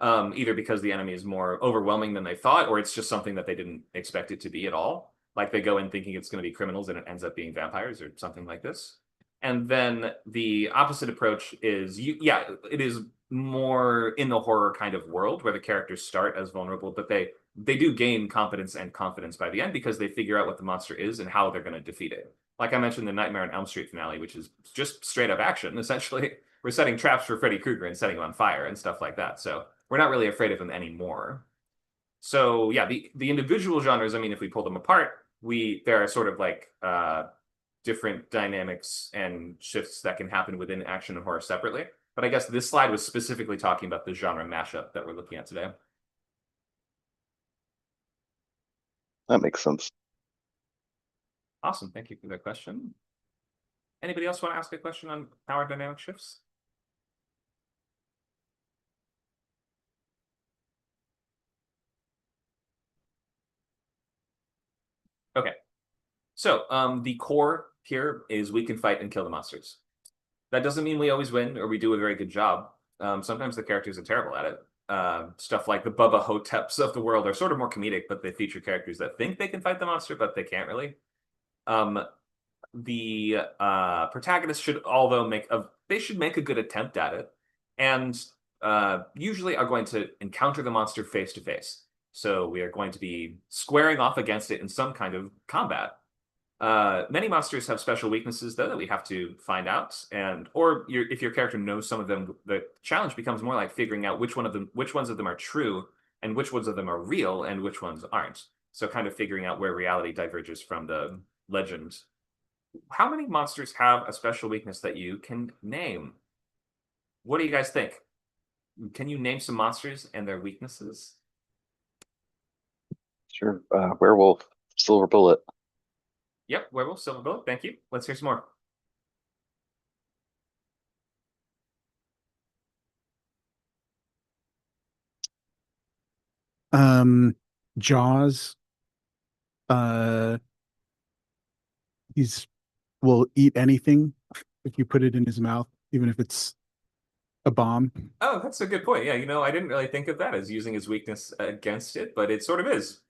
S1: Either because the enemy is more overwhelming than they thought, or it's just something that they didn't expect it to be at all. Like they go in thinking it's going to be criminals and it ends up being vampires or something like this. And then the opposite approach is, it is more in the horror kind of world where the characters start as vulnerable, but they do gain competence and confidence by the end because they figure out what the monster is and how they're going to defeat it. Like I mentioned, the Nightmare on Elm Street finale, which is just straight up action. Essentially, we're setting traps for Freddy Krueger and setting him on fire and stuff like that. So we're not really afraid of him anymore. So yeah, the individual genres, I mean, if we pull them apart, there are sort of like different dynamics and shifts that can happen within action and horror separately. But I guess this slide was specifically talking about the genre mashup that we're looking at today.
S3: That makes sense.
S1: Awesome, thank you for that question. Anybody else want to ask a question on power dynamic shifts? Okay. So the core here is we can fight and kill the monsters. That doesn't mean we always win or we do a very good job. Sometimes the characters are terrible at it. Stuff like the Bubba Hoteps of the world are sort of more comedic, but they feature characters that think they can fight the monster, but they can't really. The protagonist should, although they should make a good attempt at it, and usually are going to encounter the monster face to face. So we are going to be squaring off against it in some kind of combat. Many monsters have special weaknesses, though, that we have to find out, if your character knows some of them, the challenge becomes more like figuring out which ones of them are true, and which ones of them are real, and which ones aren't. So kind of figuring out where reality diverges from the legend. How many monsters have a special weakness that you can name? What do you guys think? Can you name some monsters and their weaknesses?
S3: Sure. Werewolf, Silver Bullet.
S1: Yep, werewolf, silver bullet. Thank you. Let's hear some more.
S2: Jaws. He's will eat anything if you put it in his mouth, even if it's a bomb.
S1: Oh, that's a good point. Yeah, I didn't really think of that as using his weakness against it, but it sort of is.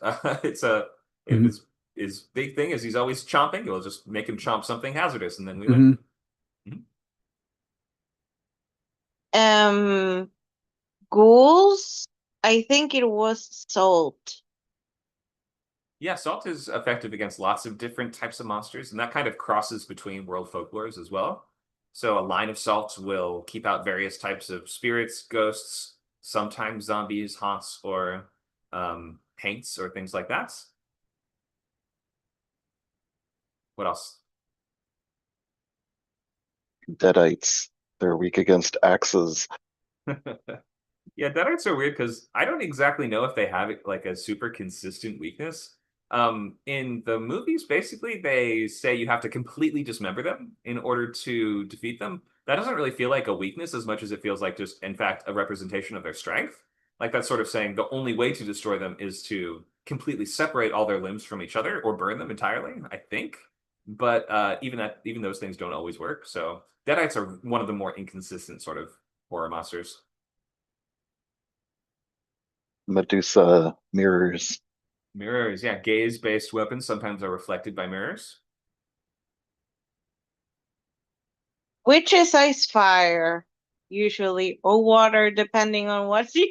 S1: It's a if
S2: Mhm.
S1: his big thing is he's always chomping, we'll just make him chomp something hazardous, and then we win.
S2: Mhm.
S1: Mhm.
S6: Um, ghouls. I think it was salt.
S1: Yeah, salt is effective against lots of different types of monsters, and that kind of crosses between world folklores as well. So a line of salt will keep out various types of spirits, ghosts, sometimes zombies, haunts, or paints or things like that. What else?
S3: Deadites. They're weak against axes.
S1: Yeah, Deadites are weird because I don't exactly know if they have like a super consistent weakness. In the movies, basically, they say you have to completely dismember them in order to defeat them. That doesn't really feel like a weakness as much as it feels like just, in fact, a representation of their strength. Like that's sort of saying the only way to destroy them is to completely separate all their limbs from each other or burn them entirely, I think. But even those things don't always work. So Deadites are one of the more inconsistent sort of horror monsters.
S3: Medusa mirrors.
S1: Mirrors, yeah, gaze-based weapons sometimes are reflected by mirrors.
S6: Which is ice fire, usually, or water, depending on what you.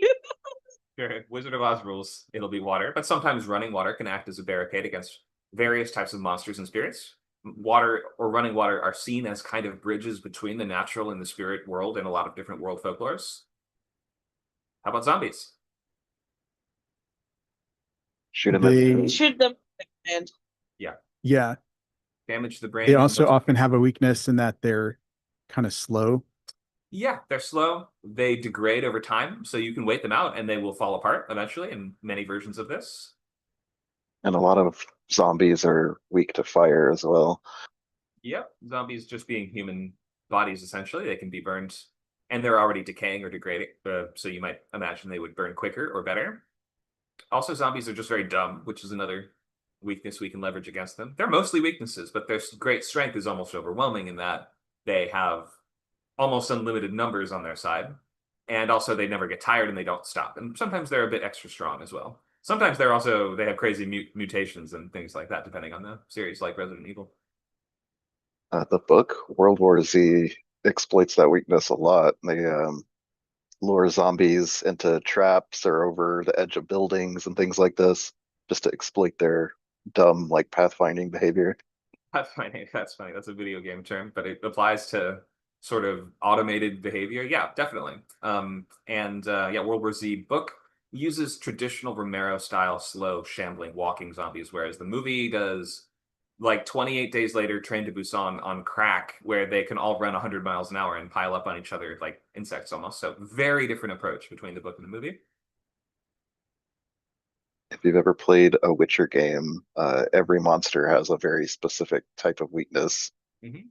S1: Sure. Wizard of Oz rules, it'll be water, but sometimes running water can act as a barricade against various types of monsters and spirits. Water or running water are seen as kind of bridges between the natural and the spirit world in a lot of different world folklores. How about zombies?
S3: Shoot him at
S2: They,
S6: Shoot them. And
S1: Yeah,
S2: yeah,
S1: damage the
S2: they
S1: brain in a
S2: also
S1: bunch of
S2: often
S1: different.
S2: have a weakness in that they're kind of slow.
S1: Yeah, they're slow. They degrade over time, so you can wait them out and they will fall apart eventually in many versions of this.
S3: And a lot of zombies are weak to fire as well.
S1: Yep, zombies just being human bodies essentially, they can be burned, and they're already decaying or degrading. So you might imagine they would burn quicker or better. Also, zombies are just very dumb, which is another weakness we can leverage against them. They're mostly weaknesses, but their great strength is almost overwhelming in that they have almost unlimited numbers on their side, and also they never get tired and they don't stop. And sometimes they're a bit extra strong as well. Sometimes they have crazy mutations and things like that, depending on the series, like Resident Evil.
S3: The book World War Z exploits that weakness a lot. They lure zombies into traps or over the edge of buildings and things like this, just to exploit their dumb, like pathfinding behavior.
S1: That's funny. That's funny. That's a video game term, but it applies to sort of automated behavior. Yeah, definitely. Yeah, World War Z book uses traditional Romero style slow, shambling, walking zombies, whereas the movie does like 28 days later, Train to Busan on crack, where they can all run 100 miles an hour and pile up on each other like insects almost. So very different approach between the book and the movie.
S3: If you've ever played a Witcher game, every monster has a very specific type of weakness.
S1: Mhm.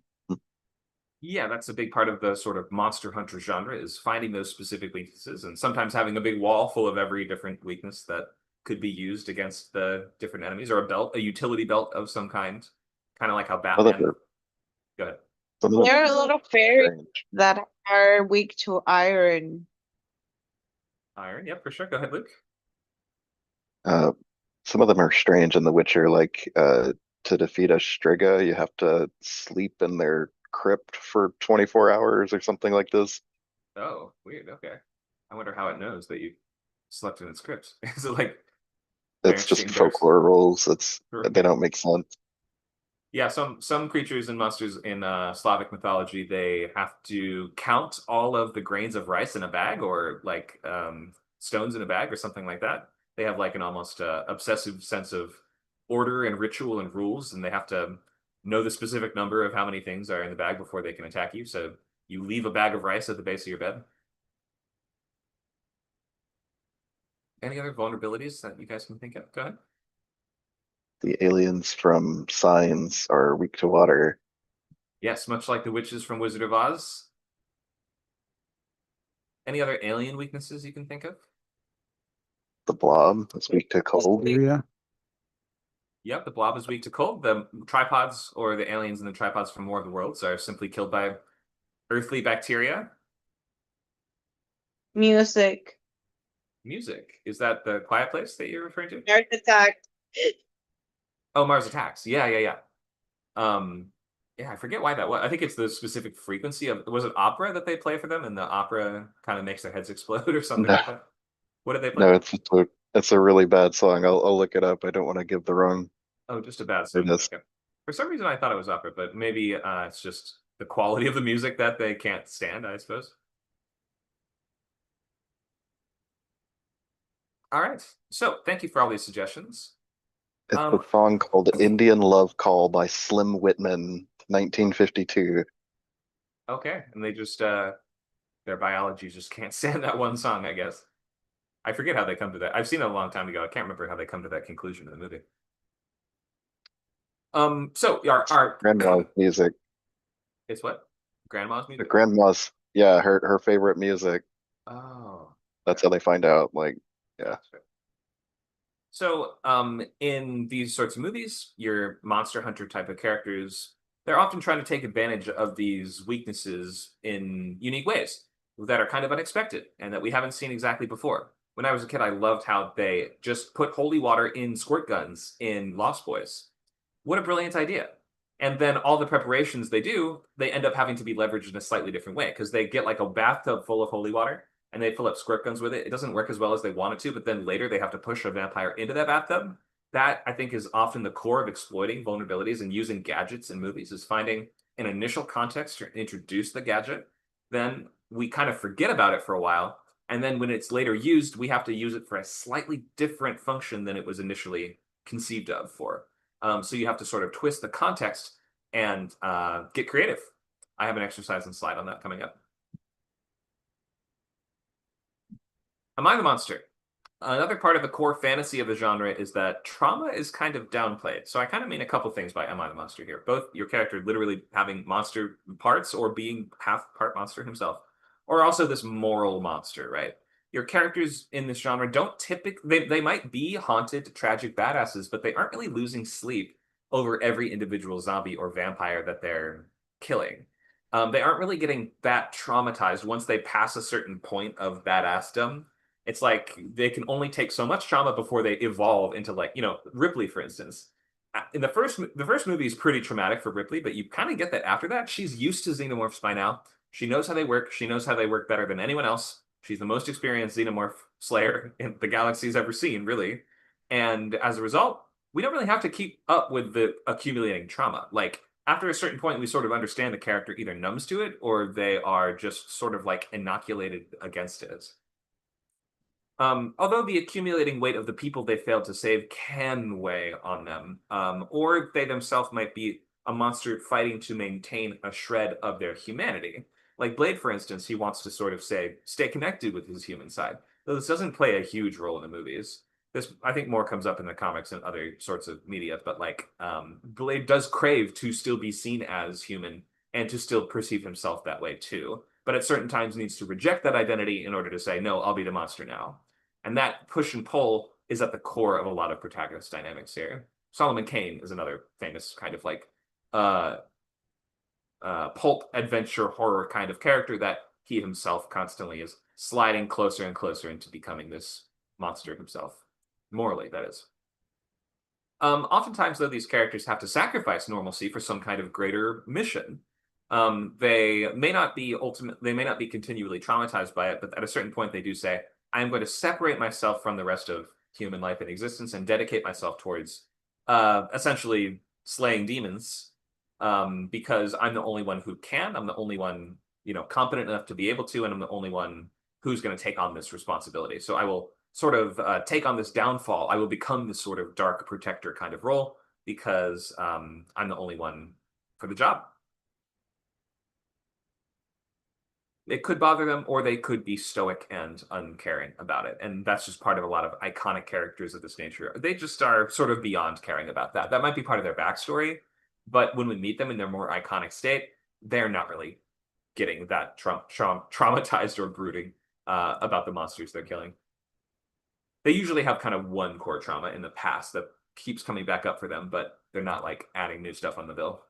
S1: Yeah, that's a big part of the sort of monster hunter genre is finding those specific weaknesses and sometimes having a big wall full of every different weakness that could be used against the different enemies or a belt, a utility belt of some kind. Kind of like how
S3: Some of them
S1: Batman.
S3: are,
S1: Go ahead.
S3: some of them
S6: there are
S3: are
S6: a lot of fairies
S3: strange.
S6: that are weak to iron.
S1: Iron. Yep, for sure. Go ahead, Luke.
S3: Uh, some of them are strange in The Witcher, like to defeat a Striga, you have to sleep in their crypt for 24 hours or something like this.
S1: Oh, weird. Okay. I wonder how it knows that you slept in its crypt. Is it like
S3: It's just
S1: Bernstein Bears?
S3: folklore rules. They
S1: Right.
S3: don't make sense.
S1: Yeah, some creatures and monsters in Slavic mythology, they have to count all of the grains of rice in a bag or like stones in a bag or something like that. They have like an almost obsessive sense of order and ritual and rules, and they have to know the specific number of how many things are in the bag before they can attack you. So you leave a bag of rice at the base of your bed. Any other vulnerabilities that you guys can think of? Go ahead.
S3: The aliens from Signs are weak to water.
S1: Yes, much like the witches from Wizard of Oz. Any other alien weaknesses you can think of?
S3: The Blob is weak to cold.
S2: Yeah.
S1: Yep, the blob is weak to cold. The tripods or the aliens and the tripods from War of the Worlds are simply killed by earthly bacteria.
S6: Music.
S1: Music. Is that the Quiet Place that you're referring to?
S6: Heart attack.
S1: Oh, Mars Attacks. Yeah. Yeah, I forget why that was. I think it's the specific frequency of, was it opera that they play for them, and the opera kind of makes their heads explode or something
S3: No,
S1: like that? What did they play?
S3: no, it's a really bad song. I'll look it up. I don't want to give the wrong.
S1: Oh, just a bad
S3: It
S1: song.
S3: is.
S1: Okay. For some reason, I thought it was opera, but maybe it's just the quality of the music that they can't stand, I suppose. All right. So thank you for all these suggestions.
S3: It's a song called Indian Love Call by Slim Whitman, 1952.
S1: Okay. And they just, their biology just can't stand that one song, I guess. I forget how they come to that. I've seen it a long time ago. I can't remember how they come to that conclusion in the movie. So our
S3: Grandma's music.
S1: it's what? Grandma's
S3: The
S1: music?
S3: grandma's, yeah, her favorite music.
S1: Oh,
S3: That's how they find out. Like, yeah.
S1: that's right. So, in these sorts of movies, your monster hunter type of characters, they're often trying to take advantage of these weaknesses in unique ways that are kind of unexpected and that we haven't seen exactly before. When I was a kid, I loved how they just put holy water in squirt guns in Lost Boys. What a brilliant idea. And then all the preparations they do, they end up having to be leveraged in a slightly different way because they get like a bathtub full of holy water and they fill up squirt guns with it. It doesn't work as well as they want it to, but then later they have to push a vampire into that bathtub. That I think is often the core of exploiting vulnerabilities and using gadgets in movies is finding an initial context to introduce the gadget. Then we kind of forget about it for a while. And then when it's later used, we have to use it for a slightly different function than it was initially conceived of for. So you have to sort of twist the context and get creative. I have an exercise and slide on that coming up. Am I the monster? Another part of the core fantasy of the genre is that trauma is kind of downplayed. So I kind of mean a couple things by Am I the Monster here. Both your character literally having monster parts or being half part monster himself, or also this moral monster, right? Your characters in this genre don't typically, they might be haunted, tragic badasses, but they aren't really losing sleep over every individual zombie or vampire that they're killing. They aren't really getting that traumatized once they pass a certain point of badassdom. It's like they can only take so much trauma before they evolve into, like, Ripley, for instance. In the first movie is pretty traumatic for Ripley, but you kind of get that after that. She's used to xenomorphs by now. She knows how they work. She knows how they work better than anyone else. She's the most experienced xenomorph slayer in the galaxy's ever seen, really. And as a result, we don't really have to keep up with the accumulating trauma. Like, after a certain point, we sort of understand the character either numbs to it or they are just sort of like inoculated against it. Although the accumulating weight of the people they failed to save can weigh on them, or they themselves might be a monster fighting to maintain a shred of their humanity. Like Blade, for instance, he wants to sort of stay connected with his human side. Though this doesn't play a huge role in the movies. This, I think, more comes up in the comics and other sorts of media, but like, Blade does crave to still be seen as human and to still perceive himself that way too. But at certain times needs to reject that identity in order to say, no, I'll be the monster now. And that push and pull is at the core of a lot of protagonist dynamics here. Solomon Kane is another famous kind of like uh, pulp adventure horror kind of character that he himself constantly is sliding closer and closer into becoming this monster himself. Morally, that is. Oftentimes, though, these characters have to sacrifice normalcy for some kind of greater mission. They may not be they may not be continually traumatized by it, but at a certain point, they do say, "I'm going to separate myself from the rest of human life and existence and dedicate myself towards essentially slaying demons, because I'm the only one who can. I'm the only one, competent enough to be able to, and I'm the only one who's going to take on this responsibility. So I will sort of take on this downfall. I will become this sort of dark protector kind of role because I'm the only one for the job." It could bother them, or they could be stoic and uncaring about it. And that's just part of a lot of iconic characters of this nature. They just are sort of beyond caring about that. That might be part of their backstory, but when we meet them in their more iconic state, they're not really getting that traumatized or brooding about the monsters they're killing. they usually have kind of one core trauma in the past that keeps coming back up for them, but they're not like adding new stuff on the bill.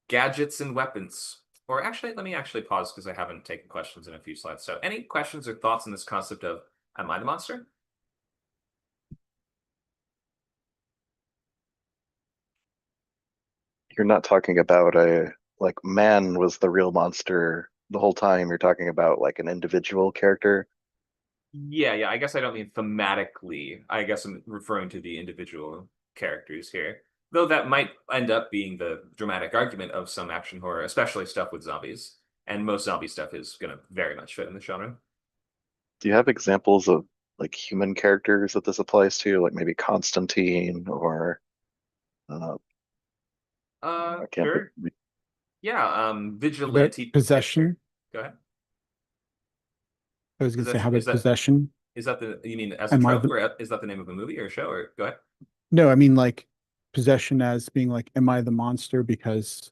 S1: Gadgets and weapons. Or actually, let me actually pause because I haven't taken questions in a few slides. So any questions or thoughts on this concept of am I the monster?
S3: You're not talking about a like man was the real monster the whole time. You're talking about like an individual character.
S1: Yeah. I guess I don't mean thematically. I guess I'm referring to the individual characters here. Though that might end up being the dramatic argument of some action horror, especially stuff with zombies. And most zombie stuff is going to very much fit in the genre.
S3: Do you have examples of like human characters that this applies to, like maybe Constantine or uh, I can't think.
S1: Sure. Yeah,
S2: How about
S1: vigilante.
S2: possession?
S1: Go ahead.
S2: I was gonna say, how
S1: Possession.
S2: about possession?
S1: Is that the you mean as a
S2: Am I
S1: trope,
S2: the
S1: or is that the name of a movie or a show? Or go ahead.
S2: No, I mean like possession as being like, am I the monster? Because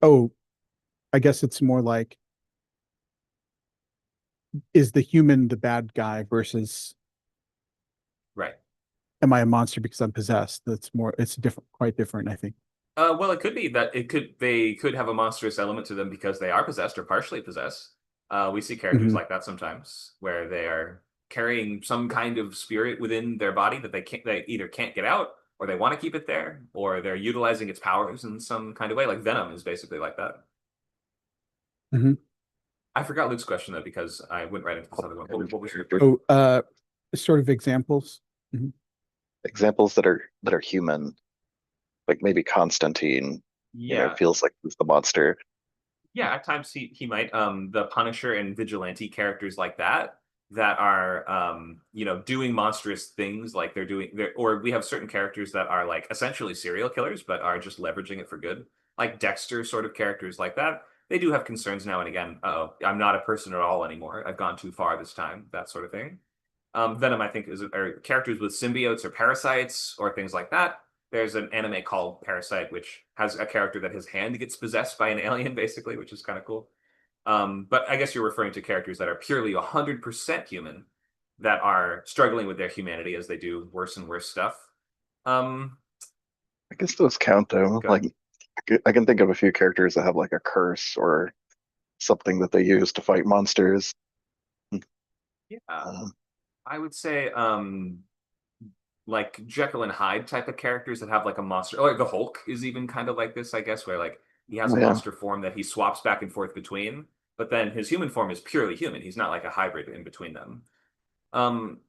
S2: oh, I guess it's more like, is the human the bad guy versus
S1: Right.
S2: am I a monster because I'm possessed? That's more, it's different, quite different, I think.
S1: Well, it could be that they could have a monstrous element to them because they are possessed or partially possessed. We see characters
S2: Mhm.
S1: like that sometimes where they are carrying some kind of spirit within their body that they either can't get out or they want to keep it there or they're utilizing its powers in some kind of way. Like Venom is basically like that.
S2: Mhm.
S1: I forgot Luke's question though because I went right into this other one. What was your
S2: Oh, sort of examples. Mhm.
S3: Examples that are human, like maybe Constantine,
S1: Yeah.
S3: feels like he's the monster.
S1: Yeah, at times he might the Punisher and vigilante characters like that that are doing monstrous things like they're or we have certain characters that are like essentially serial killers but are just leveraging it for good. Like Dexter sort of characters like that. They do have concerns now and again. Oh, I'm not a person at all anymore. I've gone too far this time, that sort of thing. Venom, I think, are characters with symbiotes or parasites or things like that. There's an anime called Parasite, which has a character that his hand gets possessed by an alien, basically, which is kind of cool. But I guess you're referring to characters that are purely 100% human, that are struggling with their humanity as they do worse and worse stuff. Um,
S3: I guess those count though.
S1: Go
S3: Like
S1: ahead.
S3: I can think of a few characters that have like a curse or something that they use to fight monsters.
S1: Yeah,
S3: Um,
S1: I would say like Jekyll and Hyde type of characters that have like a monster, or the Hulk is even kind of like this, I guess, where like he has a
S3: yeah,
S1: monster form that he swaps back and forth between, but then his human form is purely human. He's not like a hybrid in between them. Um,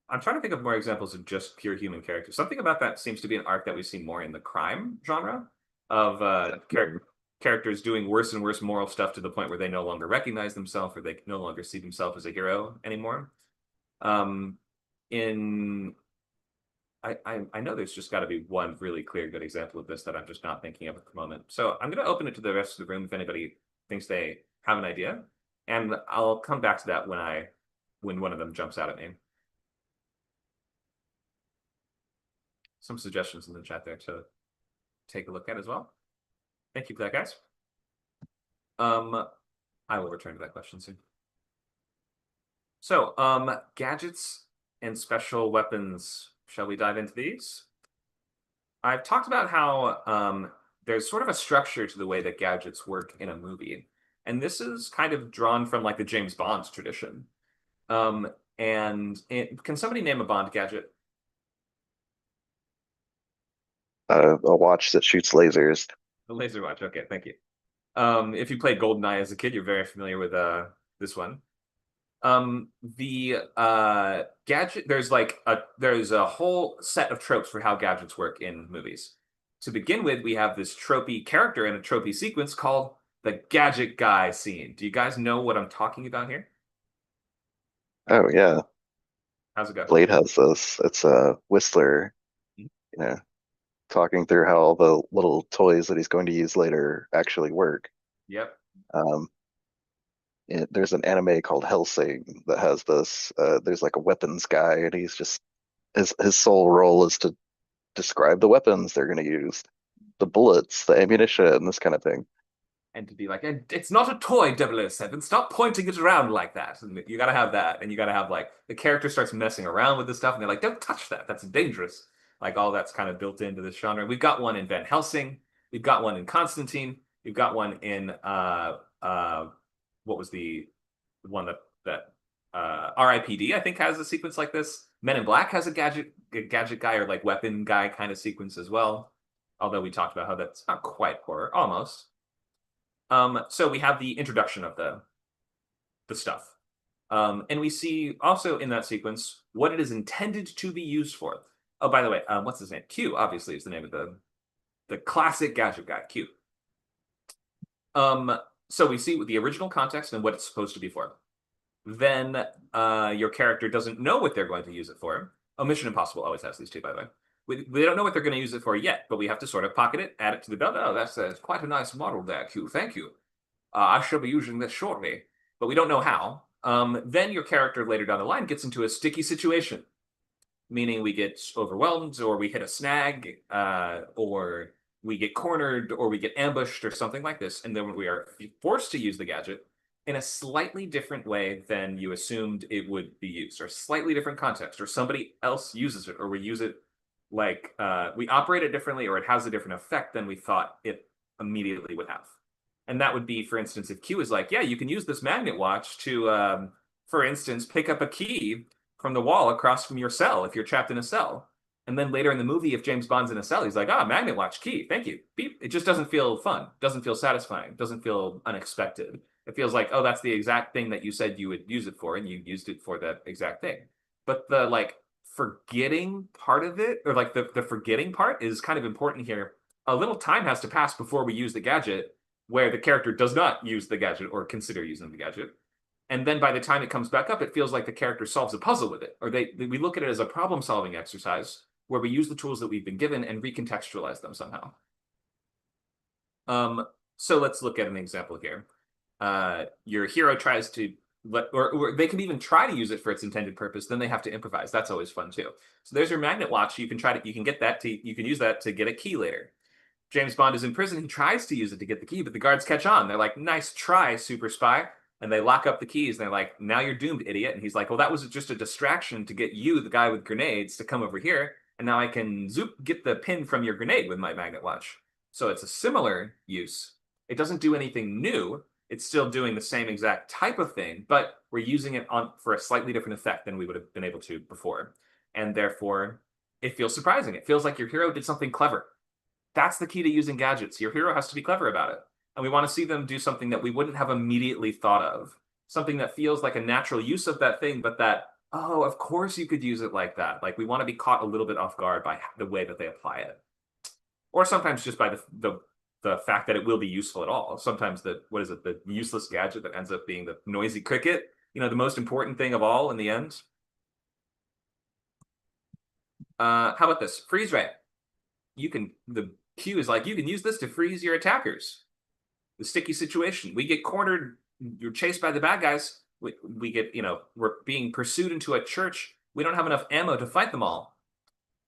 S1: I'm trying to think of more examples of just pure human characters. Something about that seems to be an arc that we see more in the crime genre of characters doing worse and worse moral stuff to the point where they no longer recognize themselves or they no longer see themselves as a hero anymore. Um, in I know there's just got to be one really clear good example of this that I'm just not thinking of at the moment. So I'm going to open it to the rest of the room if anybody thinks they have an idea, and I'll come back to that when one of them jumps out at me. Some suggestions in the chat there to take a look at as well. Thank you for that, guys. I will return to that question soon. So, gadgets and special weapons. Shall we dive into these? I've talked about how there's sort of a structure to the way that gadgets work in a movie. And this is kind of drawn from like the James Bond tradition. Can somebody name a Bond gadget?
S3: a watch that shoots lasers.
S1: The laser watch. Okay, thank you. If you played GoldenEye as a kid, you're very familiar with this one. The gadget there's a whole set of tropes for how gadgets work in movies. To begin with, we have this tropey character in a tropey sequence called the gadget guy scene. Do you guys know what I'm talking about here?
S3: Oh yeah,
S1: How's it go?
S3: Blade has this. It's a Whistler, you know, talking through how all the little toys that he's going to use later actually work.
S1: Yep.
S3: Um, there's an anime called Hellsing that has this. There's like a weapons guy, and he's just his sole role is to describe the weapons they're going to use, the bullets, the ammunition, this kind of thing.
S1: And to be like, it's not a toy, 007. Stop pointing it around like that. And you gotta have that. And you gotta have like the character starts messing around with this stuff, and they're like, don't touch that. That's dangerous. Like all that's kind of built into this genre. We've got one in Van Helsing. We've got one in Constantine. We've got one in what was the one that RIPD I think has a sequence like this. Men in Black has a gadget guy or like weapon guy kind of sequence as well. Although we talked about how that's not quite horror, almost. So we have the introduction of the stuff. And we see also in that sequence what it is intended to be used for. Oh, by the way, what's his name? Q, obviously, is the name of the classic gadget guy, Q. So we see the original context and what it's supposed to be for. Then your character doesn't know what they're going to use it for. Oh, Mission Impossible always has these two, by the way. We don't know what they're going to use it for yet, but we have to sort of pocket it, add it to the belt. Oh, that's quite a nice model there, Q. Thank you. I shall be using this shortly, but we don't know how. Then your character later down the line gets into a sticky situation, meaning we get overwhelmed, or we hit a snag, or we get cornered, or we get ambushed, or something like this, and then we are forced to use the gadget in a slightly different way than you assumed it would be used, or slightly different context, or somebody else uses it, or we use it like we operate it differently, or it has a different effect than we thought it immediately would have. And that would be, for instance, if Q is like, yeah, you can use this magnet watch to, for instance, pick up a key from the wall across from your cell if you're trapped in a cell. And then later in the movie, if James Bond's in a cell, he's like, magnet watch key, thank you. Beep. It just doesn't feel fun, doesn't feel satisfying, doesn't feel unexpected. It feels like, oh, that's the exact thing that you said you would use it for, and you used it for that exact thing. But the like forgetting part of it, or like the forgetting part is kind of important here. A little time has to pass before we use the gadget where the character does not use the gadget or consider using the gadget. And then by the time it comes back up, it feels like the character solves a puzzle with it, or we look at it as a problem-solving exercise where we use the tools that we've been given and recontextualize them somehow. So let's look at an example here. Your hero tries to or they can even try to use it for its intended purpose. Then they have to improvise. That's always fun too. So there's your magnet watch. You can get that you can use that to get a key later. James Bond is in prison. He tries to use it to get the key, but the guards catch on. They're like, nice try, super spy. And they lock up the keys. And they're like, now you're doomed, idiot. And he's like, well, that was just a distraction to get you, the guy with grenades, to come over here. And now I can get the pin from your grenade with my magnet watch. So it's a similar use. It doesn't do anything new. It's still doing the same exact type of thing, but we're using it for a slightly different effect than we would have been able to before. And therefore, it feels surprising. It feels like your hero did something clever. That's the key to using gadgets. Your hero has to be clever about it. And we want to see them do something that we wouldn't have immediately thought of. Something that feels like a natural use of that thing, but that, oh, of course you could use it like that. Like we want to be caught a little bit off guard by the way that they apply it. Or sometimes just by the fact that it will be useful at all. Sometimes the useless gadget that ends up being the noisy cricket, the most important thing of all in the end. How about this? Freeze ray. The Q is like, you can use this to freeze your attackers. The sticky situation. We get cornered, you're chased by the bad guys. We get, we're being pursued into a church. We don't have enough ammo to fight them all.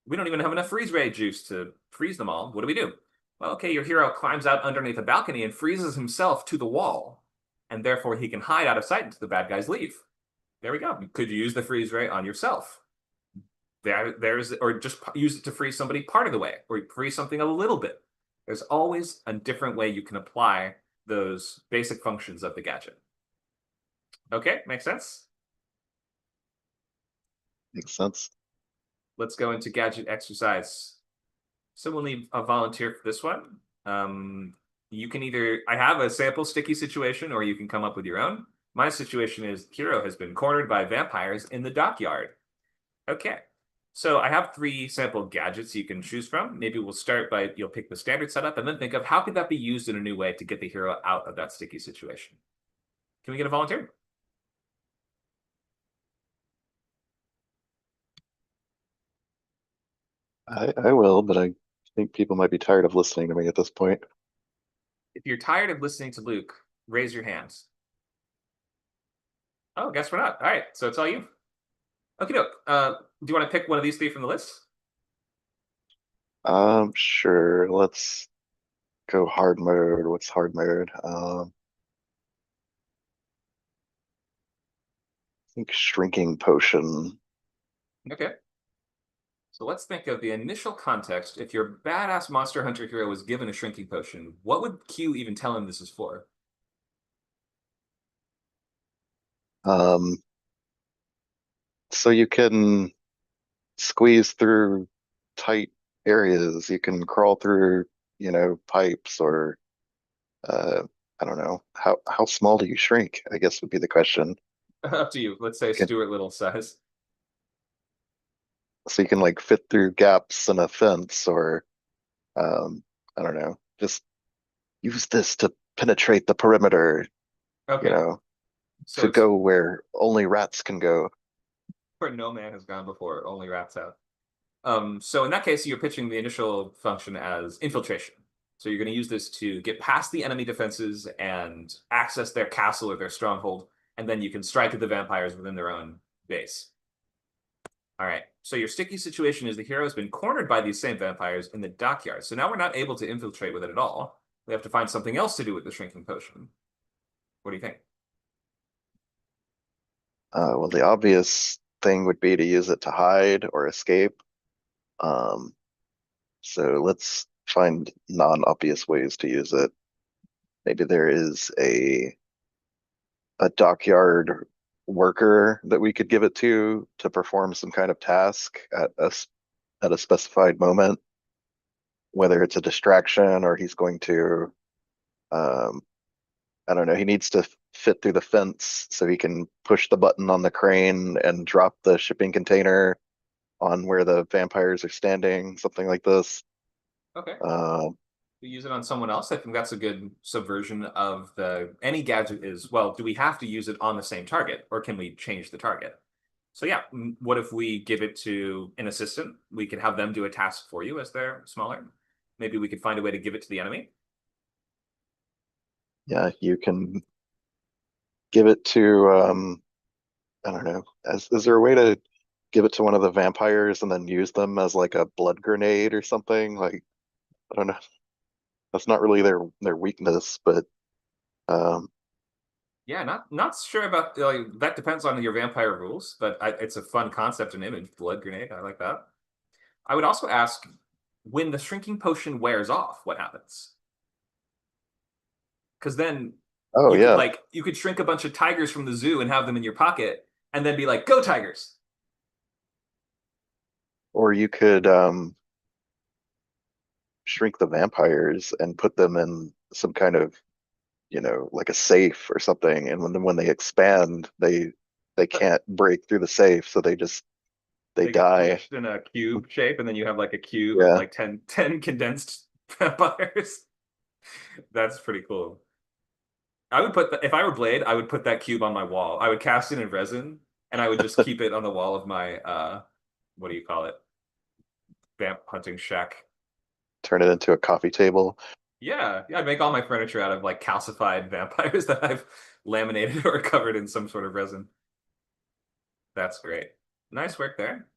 S1: We don't even have enough freeze ray juice to freeze them all. What do? Well, okay, your hero climbs out underneath a balcony and freezes himself to the wall. And therefore he can hide out of sight until the bad guys leave. There we go. Could you use the freeze ray on yourself? Or just use it to freeze somebody part of the way, or freeze something a little bit. There's always a different way you can apply those basic functions of the gadget. Okay, makes sense?
S3: Makes sense.
S1: Let's go into gadget exercise. Someone leave a volunteer for this one. You can I have a sample sticky situation, or you can come up with your own. My situation is hero has been cornered by vampires in the dockyard. Okay. So I have 3 sample gadgets you can choose from. Maybe we'll start by, you'll pick the standard setup and then think of how could that be used in a new way to get the hero out of that sticky situation. Can we get a volunteer?
S3: I will, but I think people might be tired of listening to me at this point.
S1: If you're tired of listening to Luke, raise your hands. Oh, guess we're not. All right, so it's all you. Okay, do you want to pick one of these 3 from the list?
S3: Sure. Let's go hard mode. What's hard mode? I think shrinking potion.
S1: Okay. So let's think of the initial context. If your badass monster hunter hero was given a shrinking potion, what would Q even tell him this is for?
S3: Um, so you can squeeze through tight areas. You can crawl through, pipes or uh, I don't know. How small do you shrink? I guess would be the question.
S1: Up to you. Let's say
S3: Can,
S1: Stuart Little size.
S3: so you can like fit through gaps in a fence or I don't know. Just use this to penetrate the perimeter, you
S1: Okay.
S3: know,
S1: So
S3: to
S1: it's
S3: go where only rats can go.
S1: where no man has gone before, only rats have. So in that case, you're pitching the initial function as infiltration. So you're going to use this to get past the enemy defenses and access their castle or their stronghold, and then you can strike at the vampires within their own base. All right. So your sticky situation is the hero has been cornered by these same vampires in the dockyard. So now we're not able to infiltrate with it at all. We have to find something else to do with the shrinking potion. What do you think?
S3: Well, the obvious thing would be to use it to hide or escape. Um, so let's find non-obvious ways to use it. Maybe there is a dockyard worker that we could give it to perform some kind of task at a specified moment, whether it's a distraction or he's going to um, I don't know, he needs to fit through the fence so he can push the button on the crane and drop the shipping container on where the vampires are standing, something like this.
S1: Okay.
S3: Um,
S1: We use it on someone else. I think that's a good subversion of the any gadget is, well, do we have to use it on the same target or can we change the target? So yeah, what if we give it to an assistant? We can have them do a task for you as they're smaller. Maybe we could find a way to give it to the enemy.
S3: yeah, you can give it to I don't know. Is there a way to give it to one of the vampires and then use them as like a blood grenade or something? Like, I don't know. That's not really their weakness, but um,
S1: Yeah, not sure about like that depends on your vampire rules, but it's a fun concept and image. Blood grenade, I like that. I would also ask when the shrinking potion wears off, what happens? Because then
S3: oh yeah.
S1: you could shrink a bunch of tigers from the zoo and have them in your pocket, and then be like, "Go tigers!"
S3: Or you could shrink the vampires and put them in some kind of, like a safe or something. And when they expand, they can't break through the safe, so they
S1: They get
S3: die.
S1: pushed in a cube shape, and then you have like a cube of
S3: Yeah.
S1: like 10 condensed vampires. That's pretty cool. I would put if I were Blade, I would put that cube on my wall. I would cast it in resin, and I would just keep it on the wall of my what do you call it? Vamp hunting shack.
S3: Turn it into a coffee table.
S1: Yeah, I'd make all my furniture out of like calcified vampires that I've laminated or covered in some sort of resin. That's great. Nice work there.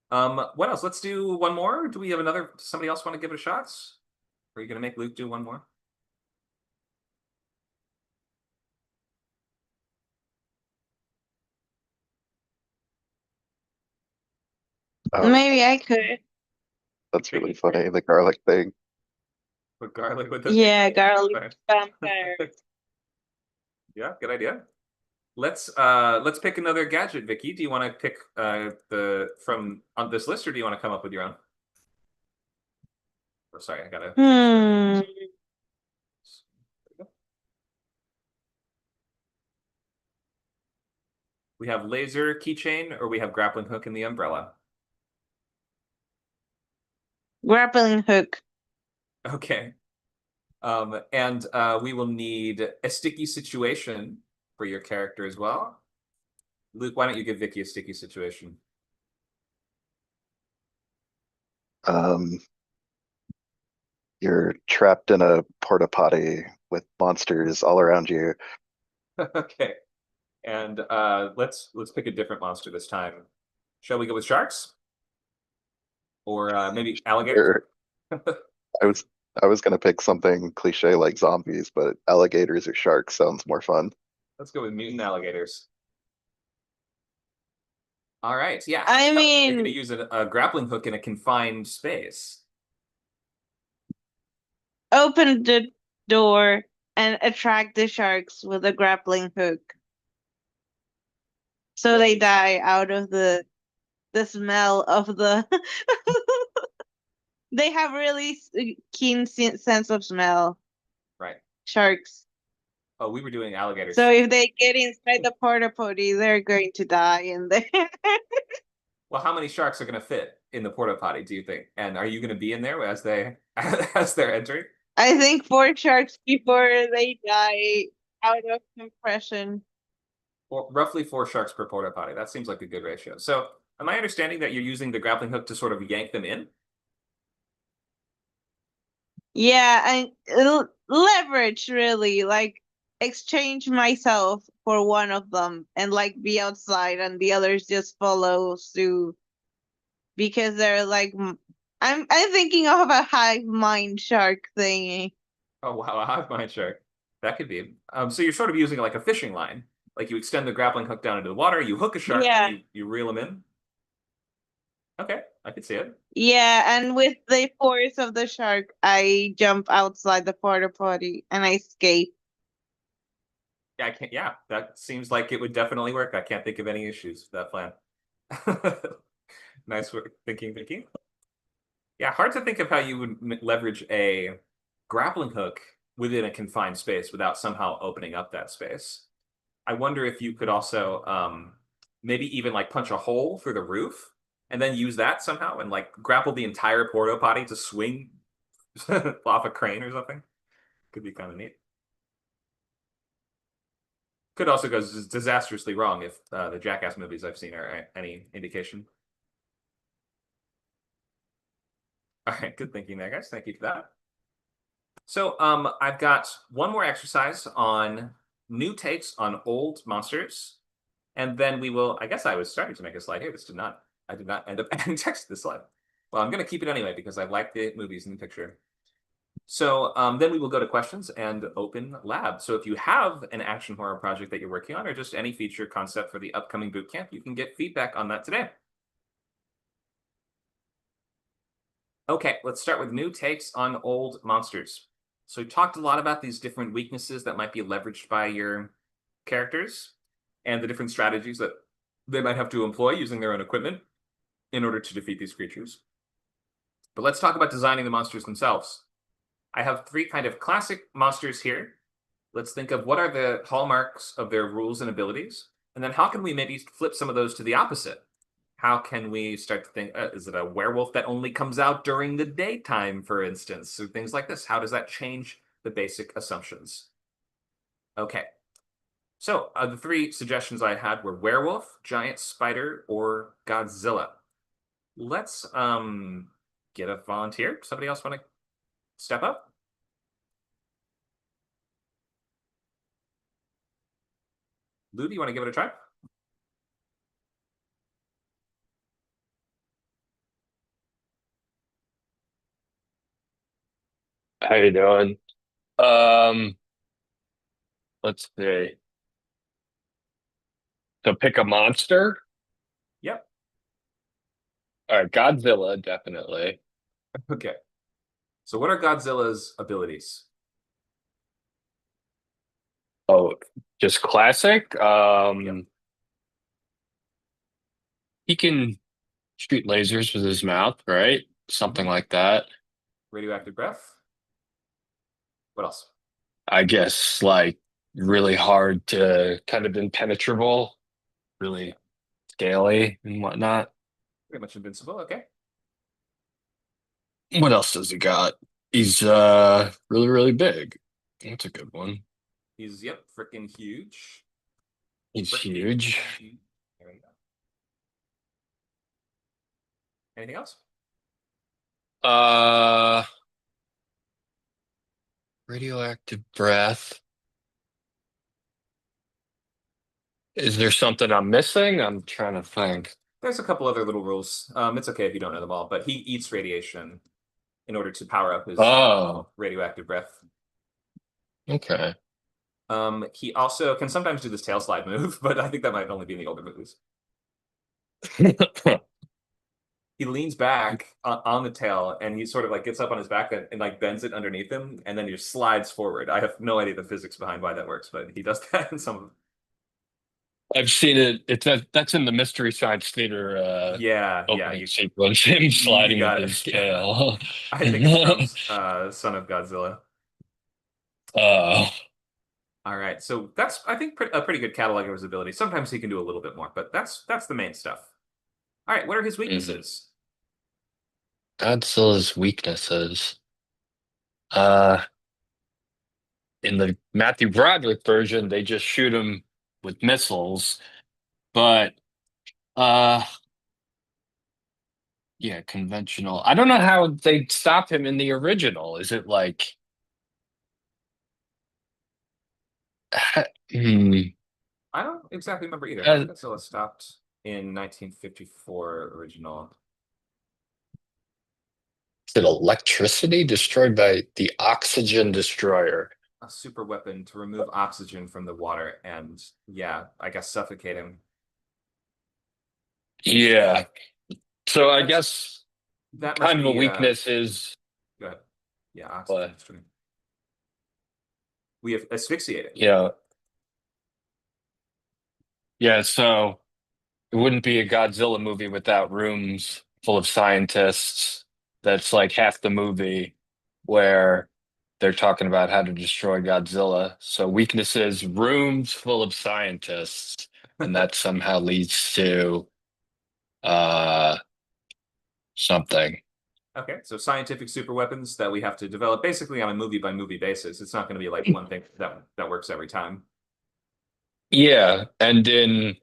S1: What else? Let's do one more. Do we have another? Somebody else want to give it a shot? Or are you gonna make Luke do one more?
S3: Oh,
S6: Maybe I could.
S3: that's really funny. The garlic thing.
S1: Put garlic with the
S6: Yeah, garlic
S1: vampire.
S6: vampire.
S1: Yeah, good idea. Let's pick another gadget, Vicky. Do you want to pick the from on this list, or do you want to come up with your own? Oh, sorry, I gotta make sure.
S6: Hmm.
S1: We have laser keychain, or we have grappling hook and the umbrella.
S6: Grappling hook.
S1: Okay. And we will need a sticky situation for your character as well. Luke, why don't you give Vicky a sticky situation?
S3: Um, you're trapped in a porta potty with monsters all around you.
S1: Okay. And let's pick a different monster this time. Shall we go with sharks? Or maybe alligators?
S3: Or I was I was gonna pick something cliche like zombies, but alligators or sharks sounds more fun.
S1: Let's go with mutant alligators. All right, yeah.
S6: I
S1: You're going to
S6: mean,
S1: use a grappling hook in a confined space.
S6: open the door and attract the sharks with a grappling hook. So they die out of the smell of the they have really keen sense of smell,
S1: Right.
S6: sharks.
S1: Oh, we were doing alligators.
S6: So if they get inside the porta potty, they're going to die in there.
S1: Well, how many sharks are going to fit in the porta potty, do you think? And are you going to be in there as they're entering?
S6: I think 4 sharks before they die out of compression.
S1: Or roughly 4 sharks per porta potty. That seems like a good ratio. So, am I understanding that you're using the grappling hook to sort of yank them in?
S6: Yeah, and leverage really, like exchange myself for one of them and like be outside and the others just follow suit because they're like I'm thinking of a hive mind shark thingy.
S1: Oh wow, a hive mind shark. That could be. So you're sort of using like a fishing line. Like you extend the grappling hook down into the water, you hook a shark,
S6: Yeah.
S1: and you reel them in. Okay, I could see it.
S6: Yeah, and with the force of the shark, I jump outside the porta potty and I escape.
S1: Yeah, I can't. Yeah, that seems like it would definitely work. I can't think of any issues with that plan. Nice work, thinking. Yeah, hard to think of how you would leverage a grappling hook within a confined space without somehow opening up that space. I wonder if you could also maybe even like punch a hole through the roof and then use that somehow and like grapple the entire porta potty to swing off a crane or something. Could be kind of neat. Could also go disastrously wrong if the Jackass movies I've seen are any indication. All right, good thinking there, guys. Thank you for that. So I've got one more exercise on new takes on old monsters. And then we will, I guess I was starting to make a slide here. I did not end up adding text to this slide. Well, I'm going to keep it anyway because I like the movies in the picture. So then we will go to questions and open lab. So if you have an action horror project that you're working on or just any feature concept for the upcoming boot camp, you can get feedback on that today. Okay, let's start with new takes on old monsters. So we talked a lot about these different weaknesses that might be leveraged by your characters and the different strategies that they might have to employ using their own equipment in order to defeat these creatures. But let's talk about designing the monsters themselves. I have 3 kind of classic monsters here. Let's think of what are the hallmarks of their rules and abilities, and then how can we maybe flip some of those to the opposite? How can we start to think, is it a werewolf that only comes out during the daytime, for instance? So things like this. How does that change the basic assumptions? Okay. So the 3 suggestions I had were werewolf, giant spider, or Godzilla. Let's get a volunteer. Somebody else want to step up? Lou, do you want to give it a try?
S5: How you doing? Um, let's see. So pick a monster.
S1: Yep.
S5: All right, Godzilla, definitely.
S1: Okay. So what are Godzilla's abilities?
S5: Oh, just classic.
S1: Yep.
S5: He can shoot lasers with his mouth, right? Something like that.
S1: Radioactive breath. What else?
S5: I guess like really hard to kind of impenetrable, really scaly and whatnot.
S1: Pretty much invincible. Okay.
S5: What else does he got? He's really, really big. That's a good one.
S1: He's, yep, freaking huge.
S5: He's
S1: Frickin'
S5: huge.
S1: There you go. Anything else?
S5: Uh, radioactive breath. Is there something I'm missing? I'm trying to think.
S1: There's a couple other little rules. It's okay if you don't know them all, but he eats radiation in order to power up his
S5: Oh,
S1: radioactive breath.
S5: okay.
S1: He also can sometimes do this tail slide move, but I think that might only be in the older movies. He leans back on the tail, and he sort of like gets up on his back and like bends it underneath him, and then he just slides forward. I have no idea the physics behind why that works, but he does that in some of them.
S5: I've seen it. That's in the Mystery Science Theater
S1: Yeah,
S5: opening sequence, him
S1: you
S5: sliding with
S1: got
S5: his
S1: it. Yeah.
S5: tail.
S1: I think it's from Son of Godzilla.
S5: Oh.
S1: All right, so that's I think a pretty good catalog of his abilities. Sometimes he can do a little bit more, but that's the main stuff. All right, what are his weaknesses?
S5: Godzilla's weaknesses. Uh, in the Matthew Broderick version, they just shoot him with missiles, but uh, yeah, conventional. I don't know how they stop him in the original. Is it like, hmm,
S1: I don't exactly remember either. How
S5: uh,
S1: did Godzilla stopped in 1954 original?
S5: is it electricity destroyed by the oxygen destroyer?
S1: A super weapon to remove oxygen from the water and yeah, I guess suffocate him.
S5: Yeah. So I
S1: That's
S5: guess
S1: that must
S5: kind of a
S1: be
S5: weakness is
S1: go ahead. Yeah,
S5: uh,
S1: oxygen stream. We have asphyxiated.
S5: you know, yeah, so it wouldn't be a Godzilla movie without rooms full of scientists. That's like half the movie where they're talking about how to destroy Godzilla. So weaknesses, rooms full of scientists, and that somehow leads to uh something.
S1: Okay, so scientific super weapons that we have to develop basically on a movie by movie basis. It's not going to be like one thing that works every time.
S5: Yeah, and in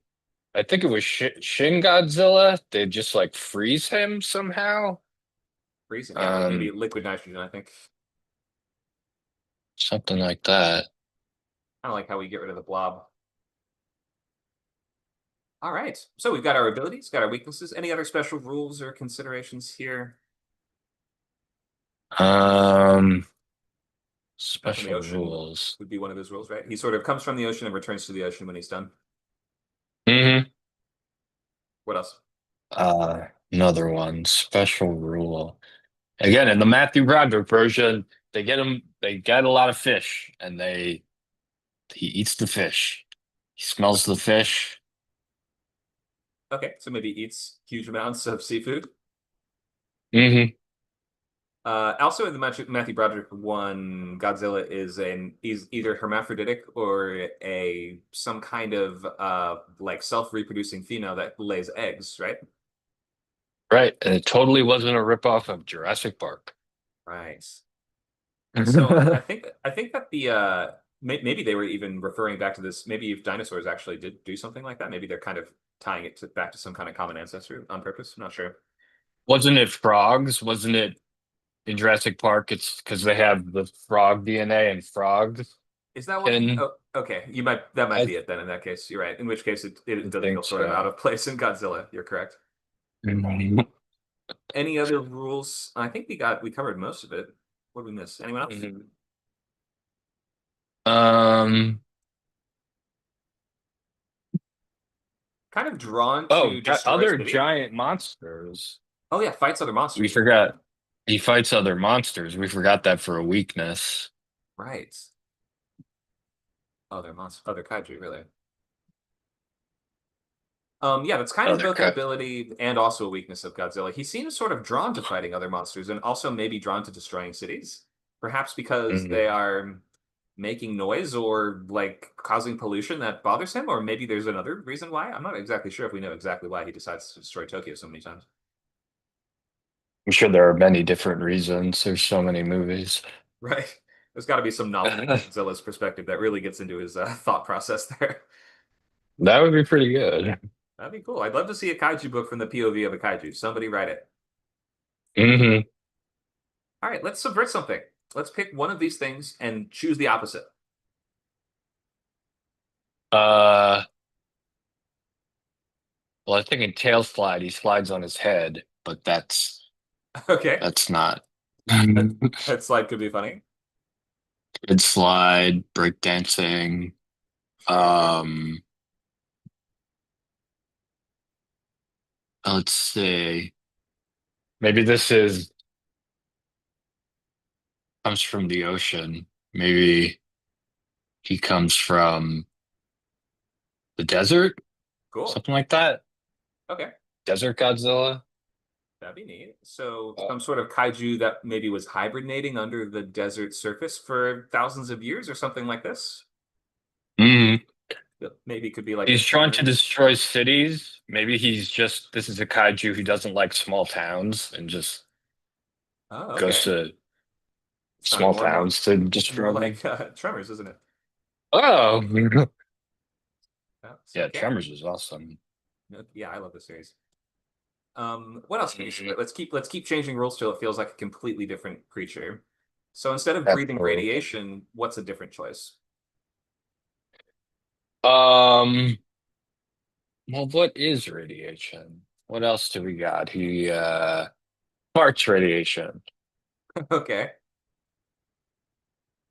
S5: I think it was Shin Godzilla, they just like freeze him somehow.
S1: Freezing, yeah, like maybe
S5: Um,
S1: liquid nitrogen, I think.
S5: Something like that.
S1: Kind of like how we get rid of the blob. All right, so we've got our abilities, got our weaknesses. Any other special rules or considerations here?
S5: Um,
S1: Come from the
S5: Special
S1: ocean
S5: rules.
S1: would be one of his rules, right? He sort of comes from the ocean and returns to the ocean when he's done.
S5: Hmm.
S1: What else?
S5: Another one. Special rule. Again, in the Matthew Broderick version, they get a lot of fish, and he eats the fish. He smells the fish.
S1: Okay, so maybe eats huge amounts of seafood.
S5: Hmm.
S1: Also, in the Matthew Broderick one, Godzilla he's either hermaphroditic or a some kind of like self-reproducing female that lays eggs, right?
S5: Right. And it totally wasn't a ripoff of Jurassic Park.
S1: Right. So I think that the maybe they were even referring back to this. Maybe if dinosaurs actually did do something like that, maybe they're kind of tying it back to some kind of common ancestor on purpose. I'm not sure.
S5: Wasn't it frogs? Wasn't it in Jurassic Park? It's because they have the frog DNA and frogs
S1: Is that what?
S5: can.
S1: Oh, okay. That might
S5: I
S1: be it then. In that case, you're right. In which case, it does feel
S5: think
S1: sort of out
S5: so.
S1: of place in Godzilla. You're correct.
S5: Mhm.
S1: Any other rules? I think we covered most of it. What did we miss? Anyone else?
S5: Mhm. Um.
S1: Kind of drawn
S5: Oh,
S1: to destroy
S5: other
S1: city.
S5: giant monsters.
S1: Oh yeah, fights other
S5: We
S1: monsters.
S5: forgot. He fights other monsters. We forgot that for a weakness.
S1: Right. Other kaiju, really. Yeah, that's kind of
S5: Other
S1: both an
S5: cut.
S1: ability and also a weakness of Godzilla. He seems sort of drawn to fighting other monsters and also maybe drawn to destroying cities. Perhaps because they
S5: Mhm.
S1: are making noise or like causing pollution that bothers him, or maybe there's another reason why. I'm not exactly sure if we know exactly why he decides to destroy Tokyo so many times.
S5: I'm sure there are many different reasons. There's so many movies.
S1: Right. There's got to be some novel from
S5: That
S1: Godzilla's perspective that really gets into his thought process there.
S5: would be pretty good.
S1: That'd be cool. I'd love to see a kaiju book from the POV of a kaiju. Somebody write it.
S5: Hmm.
S1: All right, let's subvert something. Let's pick one of these things and choose the opposite.
S5: Uh, well, I think in Tail Slide he slides on his head, but
S1: Okay.
S5: that's not.
S1: That slide could be funny.
S5: Good slide, breakdancing. Um, let's see. Maybe this is comes from the ocean. Maybe he comes from the desert,
S1: Cool.
S5: something like that.
S1: Okay.
S5: Desert Godzilla.
S1: That'd be neat. So some sort of kaiju that maybe was hibernating under the desert surface for thousands of years or something like this.
S5: Mhm.
S1: That maybe could be like a
S5: He's trying to
S1: Tremors.
S5: destroy cities. Maybe this is a kaiju who doesn't like small towns and just
S1: Oh,
S5: goes
S1: okay.
S5: to
S1: Sounding
S5: small
S1: more and more
S5: towns to
S1: more
S5: destroy them.
S1: like Tremors, isn't it?
S5: Oh,
S1: Yeah, so
S5: yeah,
S1: okay.
S5: Tremors is awesome.
S1: Yeah, I love this series. What else can you say? Let's keep changing rules till it feels like a completely different creature. So instead of breathing
S5: Absolutely.
S1: radiation, what's a different choice?
S5: Um, well, what is radiation? What else do we got? He parts radiation.
S1: Okay.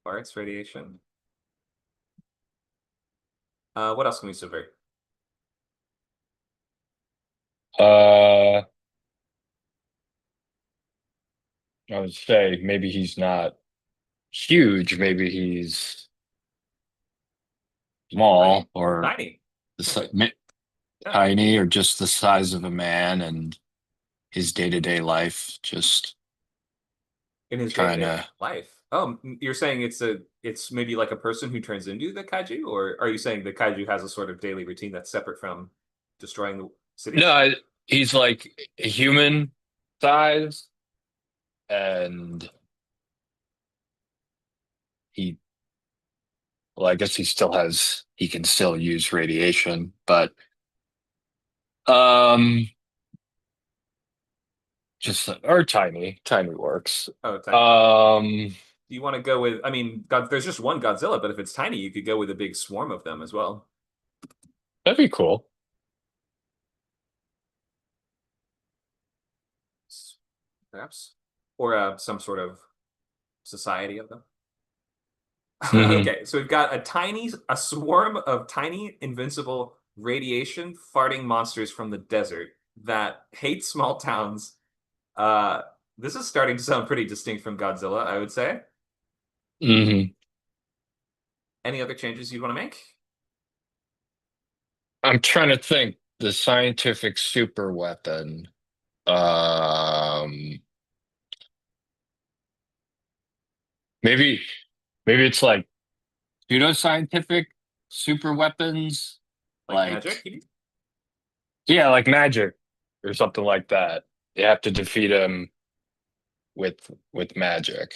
S1: Parts, radiation. What else can we subvert?
S5: Uh, I would say maybe he's not huge. Maybe he's
S1: Tiny.
S5: small or
S1: Tiny.
S5: the
S1: Yeah.
S5: tiny or just the size of a man and his day-to-day life just
S1: In his
S5: trying
S1: day-to-day
S5: to
S1: life. Oh, you're saying it's maybe like a person who turns into the kaiju, or are you saying the kaiju has a sort of daily routine that's separate from destroying the cities?
S5: no, he's like a human size and he well, I guess he can still use radiation, but um just or tiny works.
S1: Oh, tiny.
S5: Um
S1: Do you want to go with, I mean, God, there's just one Godzilla, but if it's tiny, you could go with a big swarm of them as well.
S5: that'd be cool.
S1: Perhaps. Or some sort of society of them.
S5: Hmm.
S1: Okay, so we've got a swarm of tiny, invincible, radiation farting monsters from the desert that hate small towns. Uh, this is starting to sound pretty distinct from Godzilla, I would say.
S5: Hmm.
S1: Any other changes you'd want to make?
S5: I'm trying to think the scientific super weapon. Um maybe maybe it's like pseudoscientific super weapons,
S1: Like magic?
S5: like yeah, like magic or something like that. You have to defeat him with magic.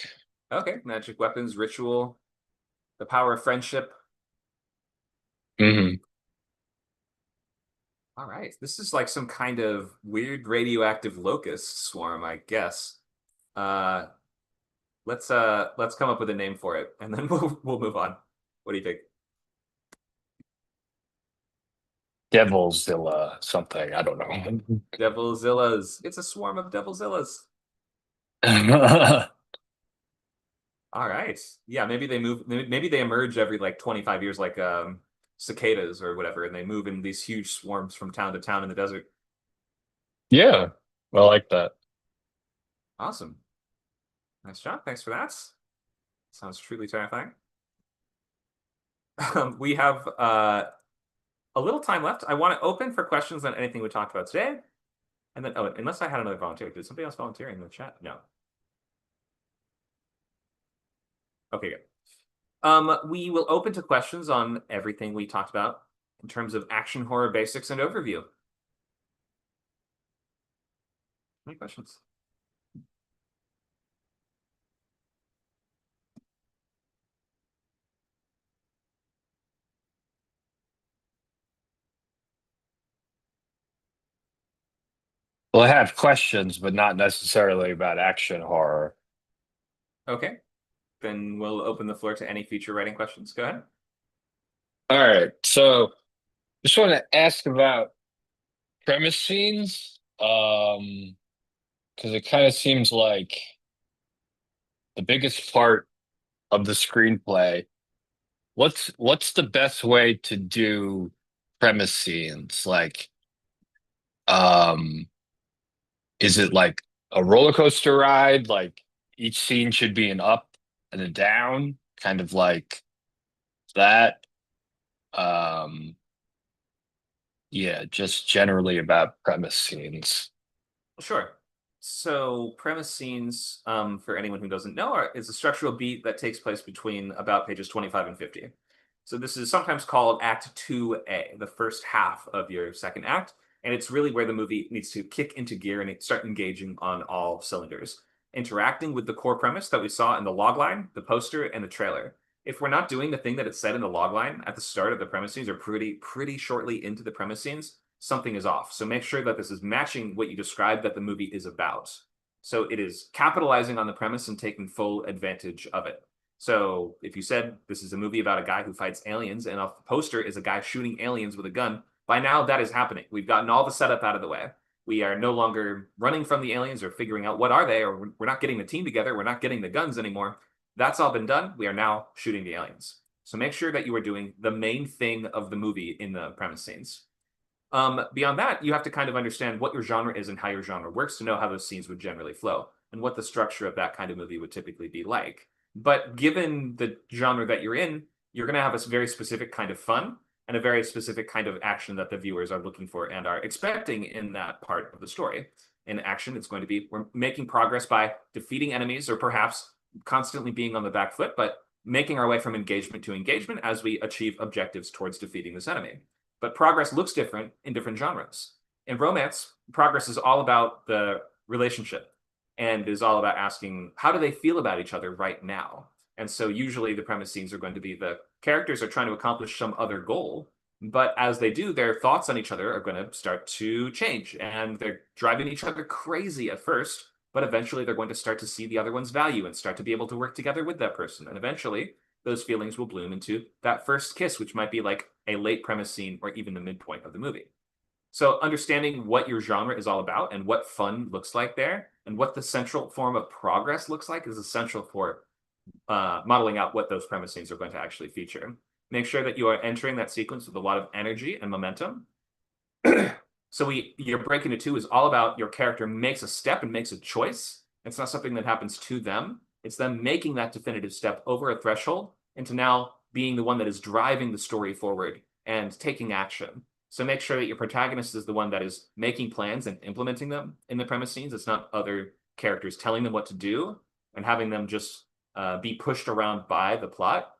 S1: Okay, magic weapons, ritual, the power of friendship.
S5: Hmm.
S1: All right, this is like some kind of weird radioactive locust swarm, I guess. Uh, let's come up with a name for it, and then we'll move on. What do you think?
S5: Devilzilla, something. I don't know.
S1: Devilzillas. It's a swarm of Devilzillas. All right. Yeah, maybe they move. Maybe they emerge every like 25 years, like cicadas or whatever, and they move in these huge swarms from town to town in the desert.
S5: Yeah, I like that.
S1: Awesome. Nice job. Thanks for that. Sounds truly terrifying. We have a little time left. I want to open for questions on anything we talked about today. And then, oh, unless I had another volunteer. Did somebody else volunteer in the chat? No. Okay, good. We will open to questions on everything we talked about in terms of action horror basics and overview. Any questions?
S5: Well, I have questions, but not necessarily about action horror.
S1: Okay. Then we'll open the floor to any future writing questions. Go ahead.
S5: All right, so just want to ask about premise scenes, because it kind of seems like the biggest part of the screenplay, what's the best way to do premise scenes? Like, um, is it like a roller coaster ride? Like each scene should be an up and a down, kind of like that. Um, yeah, just generally about premise scenes.
S1: Sure. So premise scenes, for anyone who doesn't know, is a structural beat that takes place between about pages 25 and 50. So this is sometimes called Act 2A, the first half of your second act, and it's really where the movie needs to kick into gear and start engaging on all cylinders, interacting with the core premise that we saw in the logline, the poster, and the trailer. If we're not doing the thing that it said in the logline at the start of the premise scenes or pretty shortly into the premise scenes, something is off. So make sure that this is matching what you described that the movie is about. So it is capitalizing on the premise and taking full advantage of it. So if you said this is a movie about a guy who fights aliens and off the poster is a guy shooting aliens with a gun, by now that is happening. We've gotten all the setup out of the way. We are no longer running from the aliens or figuring out what are they, or we're not getting the team together. We're not getting the guns anymore. That's all been done. We are now shooting the aliens. So make sure that you are doing the main thing of the movie in the premise scenes. Beyond that, you have to kind of understand what your genre is and how your genre works to know how those scenes would generally flow and what the structure of that kind of movie would typically be like. But given the genre that you're in, you're going to have a very specific kind of fun and a very specific kind of action that the viewers are looking for and are expecting in that part of the story. In action, it's going to be we're making progress by defeating enemies or perhaps constantly being on the back foot, but making our way from engagement to engagement as we achieve objectives towards defeating this enemy. But progress looks different in different genres. In romance, progress is all about the relationship and is all about asking, how do they feel about each other right now? And so usually the premise scenes are going to be the characters are trying to accomplish some other goal, but as they do, their thoughts on each other are going to start to change and they're driving each other crazy at first, but eventually they're going to start to see the other one's value and start to be able to work together with that person. And eventually those feelings will bloom into that first kiss, which might be like a late premise scene or even the midpoint of the movie. So understanding what your genre is all about and what fun looks like there and what the central form of progress looks like is essential for modeling out what those premise scenes are going to actually feature. Make sure that you are entering that sequence with a lot of energy and momentum. So your break into two is all about your character makes a step and makes a choice. It's not something that happens to them. It's them making that definitive step over a threshold into now being the one that is driving the story forward and taking action. So make sure that your protagonist is the one that is making plans and implementing them in the premise scenes. It's not other characters telling them what to do and having them just be pushed around by the plot,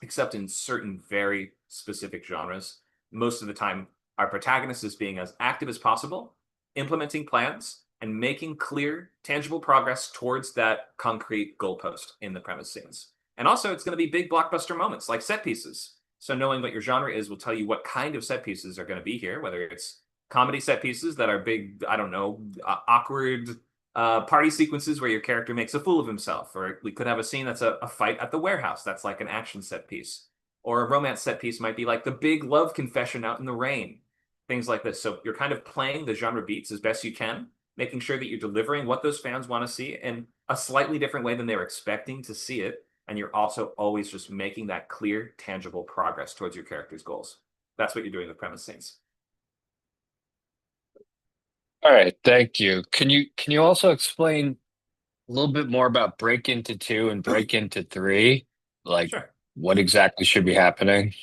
S1: except in certain very specific genres. Most of the time, our protagonist is being as active as possible, implementing plans, and making clear, tangible progress towards that concrete goalpost in the premise scenes. And also, it's going to be big blockbuster moments like set pieces. So knowing what your genre is will tell you what kind of set pieces are going to be here, whether it's comedy set pieces that are big, I don't know, awkward party sequences where your character makes a fool of himself, or we could have a scene that's a fight at the warehouse that's like an action set piece, or a romance set piece might be like the big love confession out in the rain, things like this. So you're kind of playing the genre beats as best you can, making sure that you're delivering what those fans want to see in a slightly different way than they were expecting to see it. And you're also always just making that clear, tangible progress towards your character's goals. That's what you're doing with premise scenes.
S5: All right, thank you. Can you also explain a little bit more about break into two and break into three? Like
S1: Sure.
S5: what exactly should be happening?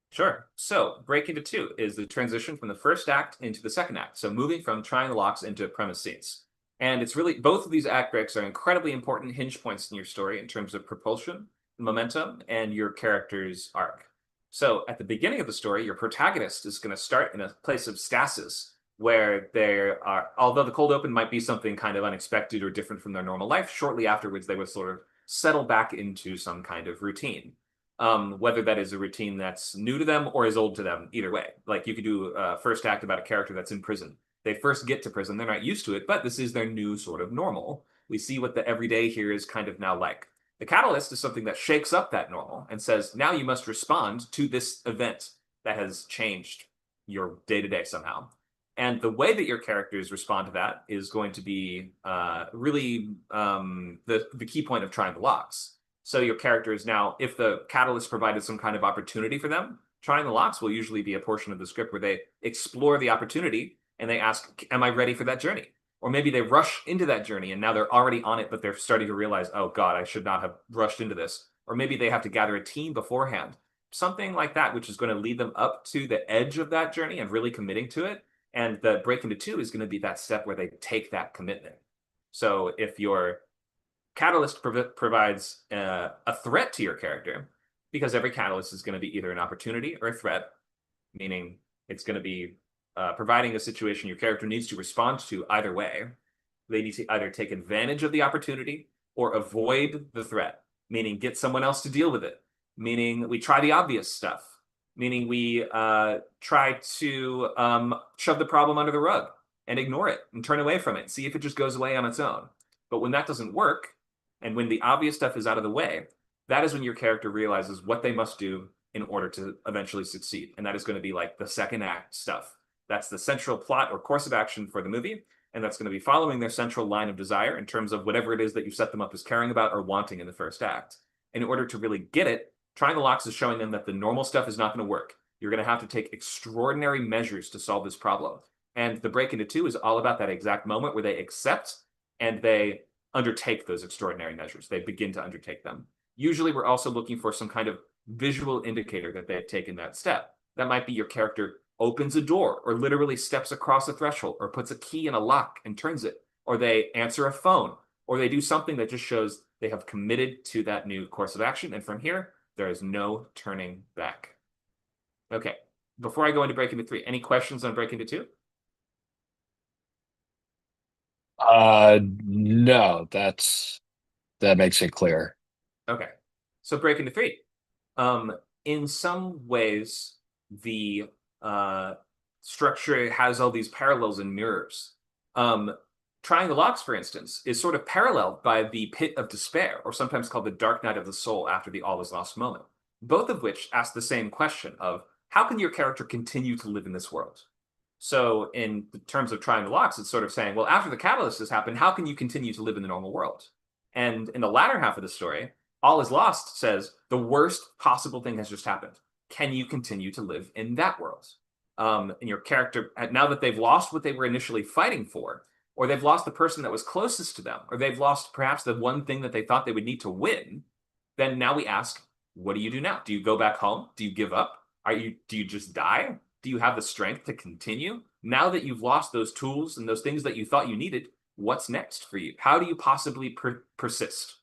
S1: Sure. So break into two is the transition from the first act into the second act. So moving from triangle locks into premise scenes. And it's really both of these act breaks are incredibly important hinge points in your story in terms of propulsion, momentum, and your character's arc. So at the beginning of the story, your protagonist is going to start in a place of stasis where there are, although the cold open might be something kind of unexpected or different from their normal life, shortly afterwards they would sort of settle back into some kind of routine. Whether that is a routine that's new to them or is old to them, either way. Like you could do a first act about a character that's in prison. They first get to prison, they're not used to it, but this is their new sort of normal. We see what the everyday here is kind of now like. The catalyst is something that shakes up that normal and says, now you must respond to this event that has changed your day to day somehow. And the way that your characters respond to that is going to be really the key point of trying the locks. So your characters now, if the catalyst provided some kind of opportunity for them, trying the locks will usually be a portion of the script where they explore the opportunity and they ask, am I ready for that journey? Or maybe they rush into that journey and now they're already on it, but they're starting to realize, oh God, I should not have rushed into this. Or maybe they have to gather a team beforehand. Something like that, which is going to lead them up to the edge of that journey and really committing to it. And the break into two is going to be that step where they take that commitment. So if your catalyst provides a threat to your character, because every catalyst is going to be either an opportunity or a threat, meaning it's going to be providing a situation your character needs to respond to either way. They need to either take advantage of the opportunity or avoid the threat, meaning get someone else to deal with it, meaning we try the obvious stuff, meaning we try to shove the problem under the rug and ignore it and turn away from it, see if it just goes away on its own. But when that doesn't work, and when the obvious stuff is out of the way, that is when your character realizes what they must do in order to eventually succeed. And that is going to be like the second act stuff. That's the central plot or course of action for the movie. And that's going to be following their central line of desire in terms of whatever it is that you set them up as caring about or wanting in the first act. In order to really get it, trying the locks is showing them that the normal stuff is not going to work. You're going to have to take extraordinary measures to solve this problem. And the break into two is all about that exact moment where they accept and they undertake those extraordinary measures. They begin to undertake them. Usually we're also looking for some kind of visual indicator that they've taken that step. That might be your character opens a door or literally steps across a threshold or puts a key in a lock and turns it, or they answer a phone, or they do something that just shows they have committed to that new course of action. And from here, there is no turning back. Okay, before I go into break into three, any questions on break into two?
S5: No, that makes it clear.
S1: Okay, so break into three. In some ways, the structure has all these parallels and mirrors. Trying the locks, for instance, is sort of paralleled by the pit of despair, or sometimes called the dark night of the soul after the all is lost moment, both of which ask the same question of how can your character continue to live in this world? So in terms of trying the locks, it's sort of saying, well, after the catalyst has happened, how can you continue to live in the normal world? And in the latter half of the story, all is lost says the worst possible thing has just happened. Can you continue to live in that world? And your character, now that they've lost what they were initially fighting for, or they've lost the person that was closest to them, or they've lost perhaps the one thing that they thought they would need to win, then now we ask, what do you do now? Do you go back home? Do you give up? Do you just die? Do you have the strength to continue? Now that you've lost those tools and those things that you thought you needed, what's next for you? How do you possibly persist?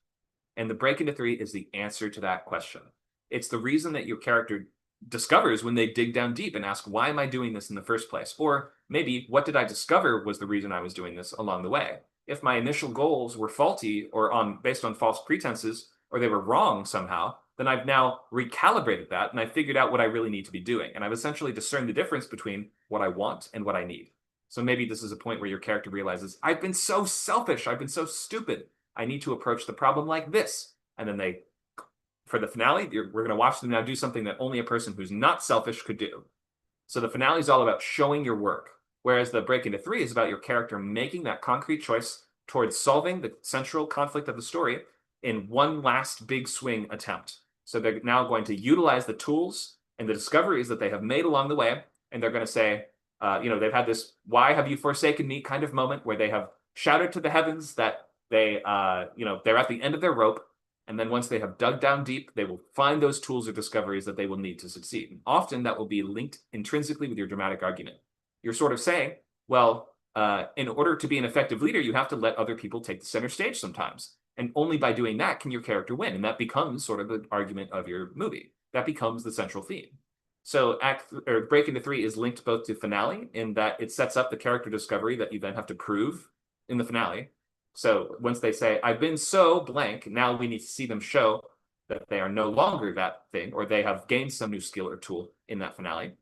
S1: And the break into three is the answer to that question. It's the reason that your character discovers when they dig down deep and ask, why am I doing this in the first place? Or maybe, what did I discover was the reason I was doing this along the way? If my initial goals were faulty or based on false pretenses, or they were wrong somehow, then I've now recalibrated that and I figured out what I really need to be doing. And I've essentially discerned the difference between what I want and what I need. So maybe this is a point where your character realizes, I've been so selfish, I've been so stupid. I need to approach the problem like this. And then they, for the finale, we're going to watch them now do something that only a person who's not selfish could do. So the finale is all about showing your work, whereas the break into three is about your character making that concrete choice towards solving the central conflict of the story in one last big swing attempt. So they're now going to utilize the tools and the discoveries that they have made along the way, and they're going to say, they've had this "why have you forsaken me" kind of moment where they have shouted to the heavens that they're at the end of their rope, and then once they have dug down deep, they will find those tools or discoveries that they will need to succeed. And often that will be linked intrinsically with your dramatic argument. You're sort of saying, well, in order to be an effective leader, you have to let other people take the center stage sometimes. And only by doing that can your character win. And that becomes sort of the argument of your movie. That becomes the central theme. So break into three is linked both to finale in that it sets up the character discovery that you then have to prove in the finale. So once they say, I've been so blank, now we need to see them show that they are no longer that thing, or they have gained some new skill or tool in that finale.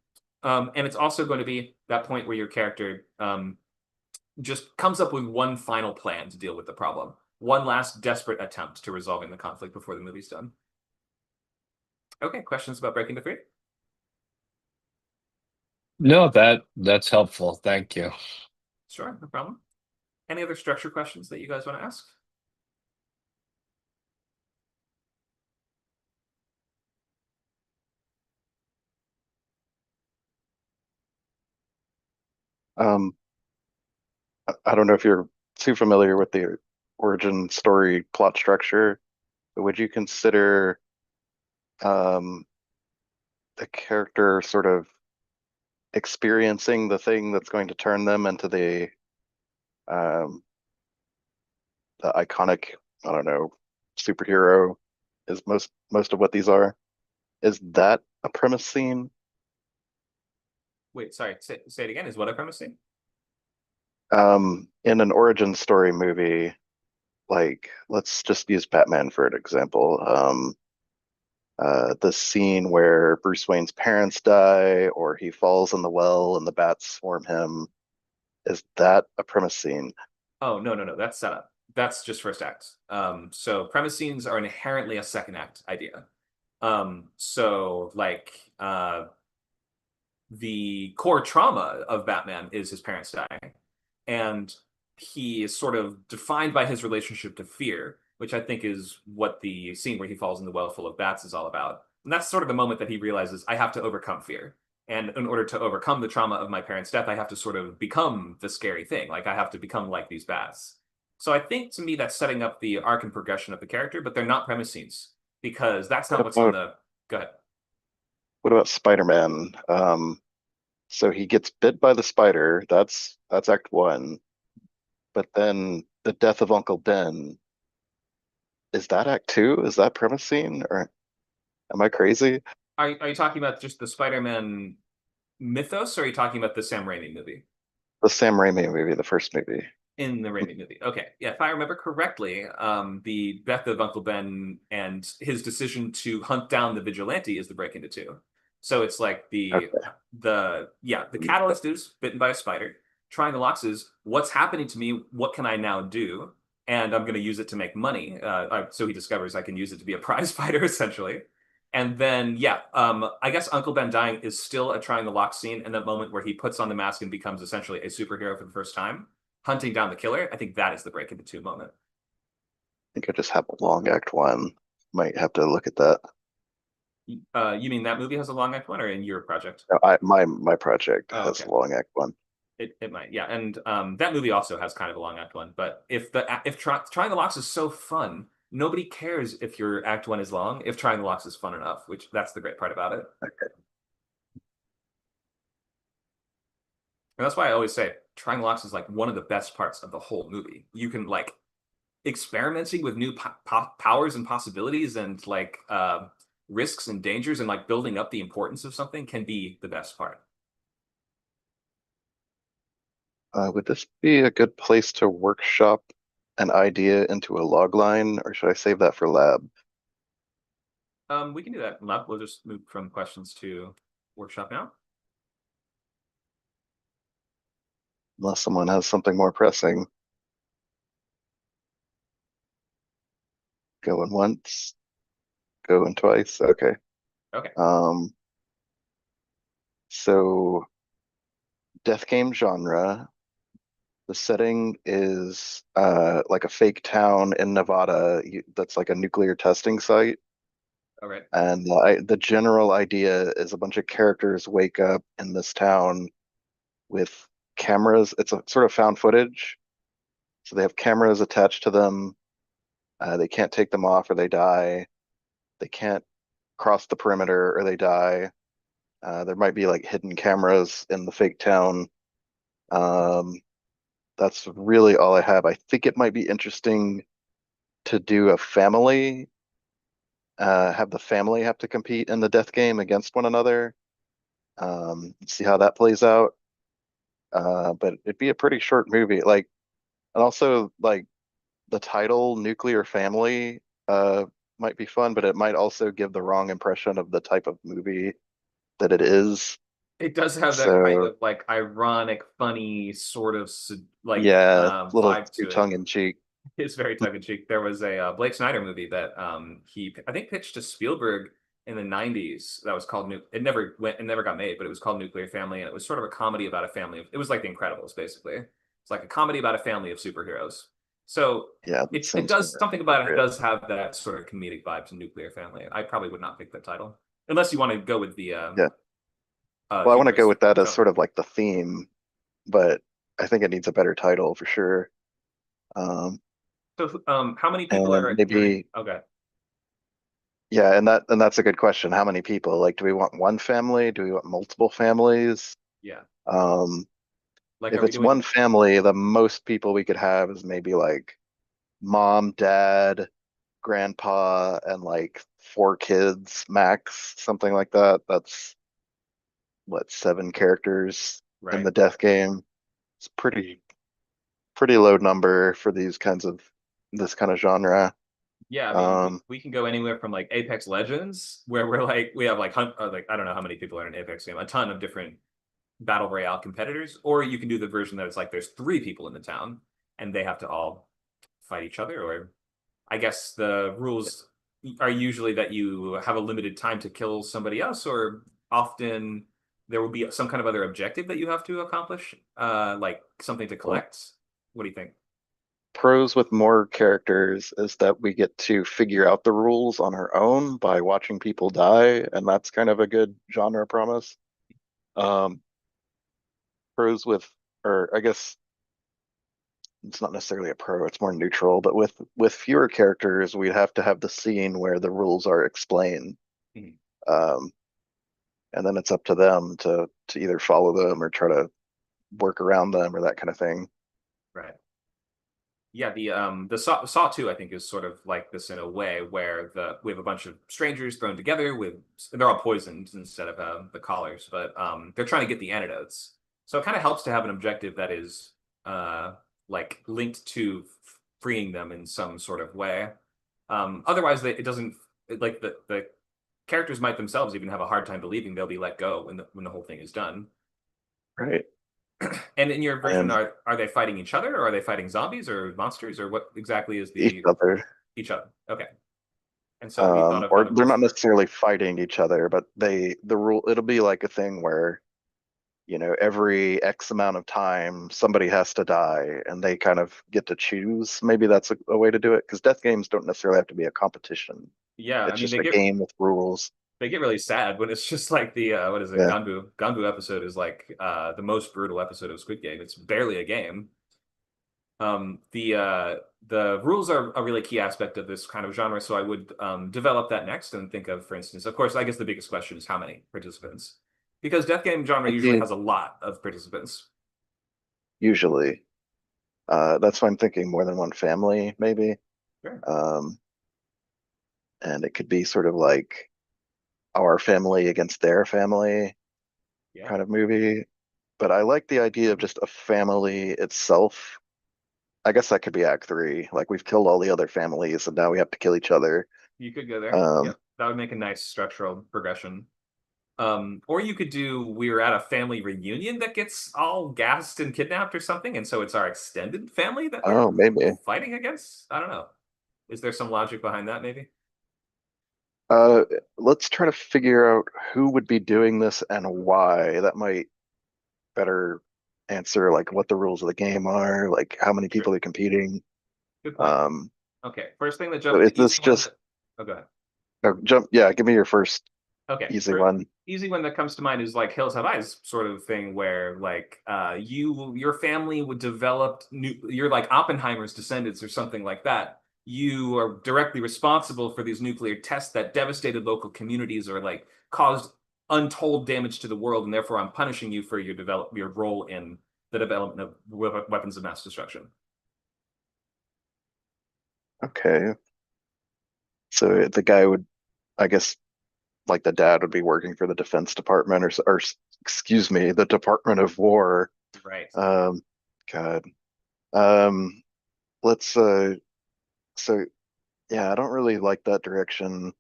S1: And it's also going to be that point where your character just comes up with one final plan to deal with the problem. One last desperate attempt to resolving the conflict before the movie's done. Okay, questions about break into three?
S5: No, that's helpful. Thank you.
S1: Sure, no problem. Any other structure questions that you guys want to ask?
S3: Um, I don't know if you're too familiar with the origin story plot structure, but would you consider um, the character sort of experiencing the thing that's going to turn them into um, the iconic, I don't know, superhero is most of what these are? Is that a premise scene?
S1: Wait, sorry, say it again. Is what a premise scene?
S3: In an origin story movie, like let's just use Batman for an example. The scene where Bruce Wayne's parents die, or he falls in the well and the bats swarm him, is that a premise scene?
S1: Oh, no, no, no. That's setup. That's just first act. So premise scenes are inherently a second act idea. So like the core trauma of Batman is his parents dying. And he is sort of defined by his relationship to fear, which I think is what the scene where he falls in the well full of bats is all about. And that's sort of the moment that he realizes I have to overcome fear. And in order to overcome the trauma of my parents' death, I have to sort of become the scary thing. Like I have to become like these bats. So I think to me that's setting up the arc and progression of the character, but they're not premise scenes because that's not
S3: What
S1: what's on
S3: about
S1: the. Go ahead.
S3: what about Spider-Man? So he gets bit by the spider. That's Act One. But then the death of Uncle Ben, is that Act Two? Is that premise scene, or am I crazy?
S1: Are you talking about just the Spider-Man mythos, or are you talking about the Sam Raimi movie?
S3: The Sam Raimi movie, the first movie.
S1: In the Raimi movie. Okay. Yeah, if I remember correctly, the death of Uncle Ben and his decision to hunt down the vigilante is the break into two. So it's like
S3: Okay.
S1: the catalyst is bitten by a spider. Trying to locks is what's happening to me, what can I now do? And I'm going to use it to make money. So he discovers I can use it to be a prize fighter, essentially. And then, yeah, I guess Uncle Ben dying is still a trying the lock scene in that moment where he puts on the mask and becomes essentially a superhero for the first time hunting down the killer. I think that is the break into two moment.
S3: think I just have a long Act One. Might have to look at that.
S1: You mean that movie has a long act one, or in your project?
S3: No, my project
S1: Oh,
S3: has
S1: okay.
S3: a long Act One.
S1: It might, yeah, and that movie also has kind of a long act one. But if trying the locks is so fun, nobody cares if your act one is long. If trying the locks is fun enough, which that's the great part about it. And that's why I always say trying the locks is like one of the best parts of the whole movie. You can like experimenting with new powers and possibilities and like risks and dangers and like building up the importance of something can be the best part.
S3: Would this be a good place to workshop an idea into a log line, or should I save that for lab?
S1: We can do that. We'll just move from questions to workshop now.
S3: Unless someone has something more pressing. Going once, going twice. Okay.
S1: Okay.
S3: So death game genre. The setting is like a fake town in Nevada that's like a nuclear testing site.
S1: All right.
S3: And the general idea is a bunch of characters wake up in this town with cameras. It's a sort of found footage. So they have cameras attached to them. They can't take them off or they die. They can't cross the perimeter or they die. There might be like hidden cameras in the fake town. Um, that's really all I have. I think it might be interesting to do a family, have the family have to compete in the death game against one another. See how that plays out. But it'd be a pretty short movie. Like, and also like the title "Nuclear Family" might be fun, but it might also give the wrong impression of the type of movie that it is.
S1: It does have that kind
S3: So
S1: of like ironic, funny sort of like
S3: yeah, a little
S1: vibe
S3: too
S1: to it.
S3: tongue in cheek.
S1: It's very tongue in cheek. There was a Blake Snyder movie that he I think pitched to Spielberg in the 90s that was called it never got made, but it was called Nuclear Family, and it was sort of a comedy about a family it was like The Incredibles, basically. It's like a comedy about a family of superheroes. So
S3: Yeah, that
S1: it
S3: sounds
S1: does
S3: more
S1: something about it
S3: appropriate.
S1: does have that sort of comedic vibe to Nuclear Family. I probably would not pick that title unless you want to go with the
S3: Yeah. Well, I want to go
S1: humorous
S3: with that as
S1: tone.
S3: sort of like the theme, but I think it needs a better title for sure. Um,
S1: So how many people
S3: and
S1: are you're in?
S3: maybe,
S1: Okay.
S3: yeah, and that's a good question. How many people? Like, do we want one family? Do we want multiple families?
S1: Yeah.
S3: Um,
S1: Like,
S3: if
S1: are we
S3: it's
S1: doing?
S3: one family, the most people we could have is maybe like mom, dad, grandpa, and like 4 kids max, something like that. That's what, 7 characters in
S1: Right.
S3: the death game. It's pretty low number for these kinds of this kind of genre.
S1: Yeah, I mean,
S3: Um,
S1: we can go anywhere from like Apex Legends, where we're like we have like I don't know how many people are in an Apex game, a ton of different battle royale competitors, or you can do the version that it's like there's 3 people in the town and they have to all fight each other. Or I guess the rules are usually that you have a limited time to kill somebody else, or often there will be some kind of other objective that you have to accomplish, like something to
S3: well,
S1: collect. What do you think?
S3: pros with more characters is that we get to figure out the rules on our own by watching people die, and that's kind of a good genre promise. Um, pros with, or I guess it's not necessarily a pro, it's more neutral, but with fewer characters, we'd have to have the scene where the rules are explained.
S1: Mhm.
S3: Um, and then it's up to them to either follow them or try to work around them or that kind of thing.
S1: Right. Yeah, the Saw 2 I think is sort of like this in a way where we have a bunch of strangers thrown together with they're all poisoned instead of the collars, but they're trying to get the antidotes. So it kind of helps to have an objective that is like linked to freeing them in some sort of way. Otherwise, it doesn't like the characters might themselves even have a hard time believing they'll be let go when the whole thing is done.
S3: Right.
S1: And in your version,
S3: And
S1: are they fighting each other, or are they fighting zombies or monsters, or what exactly is
S3: each
S1: the
S3: other.
S1: each other? Okay. And so have you thought of how
S3: Or
S1: the
S3: they're
S1: rules
S3: not
S1: work?
S3: necessarily fighting each other, but the rule, it'll be like a thing where, every X amount of time somebody has to die and they kind of get to choose. Maybe that's a way to do it because death games don't necessarily have to be a competition.
S1: Yeah, I
S3: It's
S1: mean
S3: just a game with rules.
S1: they get really sad when it's just like the what is it?
S3: Yeah.
S1: Ganbu episode is like the most brutal episode of Squid Game. It's barely a game. The rules are a really key aspect of this kind of genre, so I would develop that next and think of, for instance, of course, I guess the biggest question is how many participants, because death game genre usually
S3: Maybe
S1: has a lot of participants.
S3: usually. That's why I'm thinking more than one family, maybe.
S1: Sure.
S3: Um, and it could be sort of like our family against their family
S1: Yeah.
S3: kind of movie. But I like the idea of just a family itself. I guess that could be Act Three. Like we've killed all the other families, and now we have to kill each other.
S1: You could go there.
S3: Um,
S1: Yep. That would make a nice structural progression. Or you could do we're at a family reunion that gets all gassed and kidnapped or something, and so it's our extended family that
S3: oh,
S1: we're
S3: maybe.
S1: fighting against. I don't know. Is there some logic behind that, maybe?
S3: Uh, let's try to figure out who would be doing this and why. That might better answer like what the rules of the game are, like how many
S1: Sure.
S3: people are competing.
S1: Good point.
S3: Um,
S1: Okay. First thing that
S3: so
S1: jump
S3: is
S1: the easy
S3: this
S1: one
S3: just
S1: that oh go ahead.
S3: jump? Yeah, give me your first
S1: Okay.
S3: easy
S1: For
S3: one.
S1: easy one that comes to mind is like Hills Have Eyes sort of thing where like your family would develop you're like Oppenheimer's descendants or something like that. You are directly responsible for these nuclear tests that devastated local communities or like caused untold damage to the world, and therefore I'm punishing you for your role in the development of weapons of mass destruction.
S3: Okay. So the guy would, I guess, like the dad would be working for the Defense Department or excuse me, the Department of War.
S1: Right.
S3: Um, God. Um, let's so yeah, I don't really like that direction.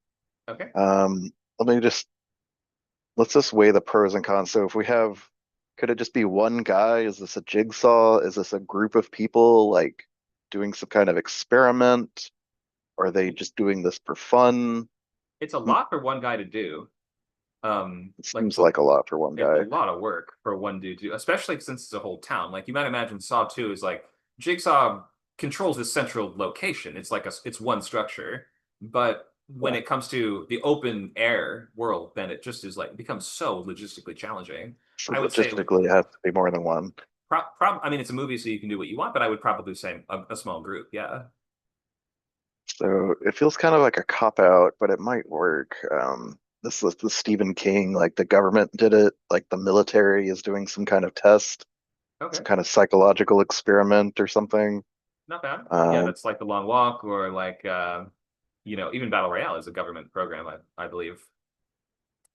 S1: Okay.
S3: Let me just let's just weigh the pros and cons. So if we have, could it just be one guy? Is this a jigsaw? Is this a group of people like doing some kind of experiment? Or are they just doing this for fun?
S1: It's a lot for one guy to do.
S3: It
S1: Like
S3: seems like a lot for one
S1: it's a
S3: guy.
S1: lot of work for one dude to do, especially since it's a whole town. Like you might imagine Saw 2 is like Jigsaw controls this central location. It's like it's one structure. But when
S3: Yeah.
S1: it comes to the open air world, then it just is like it becomes so logistically challenging.
S3: So
S1: I would say
S3: logistically, it has to be more than one.
S1: I mean it's a movie so you can do what you want, but I would probably say a small group, yeah.
S3: So it feels kind of like a cop out, but it might work. This was the Stephen King, like the government did it, like the military is doing some kind of test, some
S1: Okay.
S3: kind of psychological experiment or something.
S1: Not bad. Yeah,
S3: Um,
S1: that's like The Long Walk or like even Battle Royale is a government program, I believe.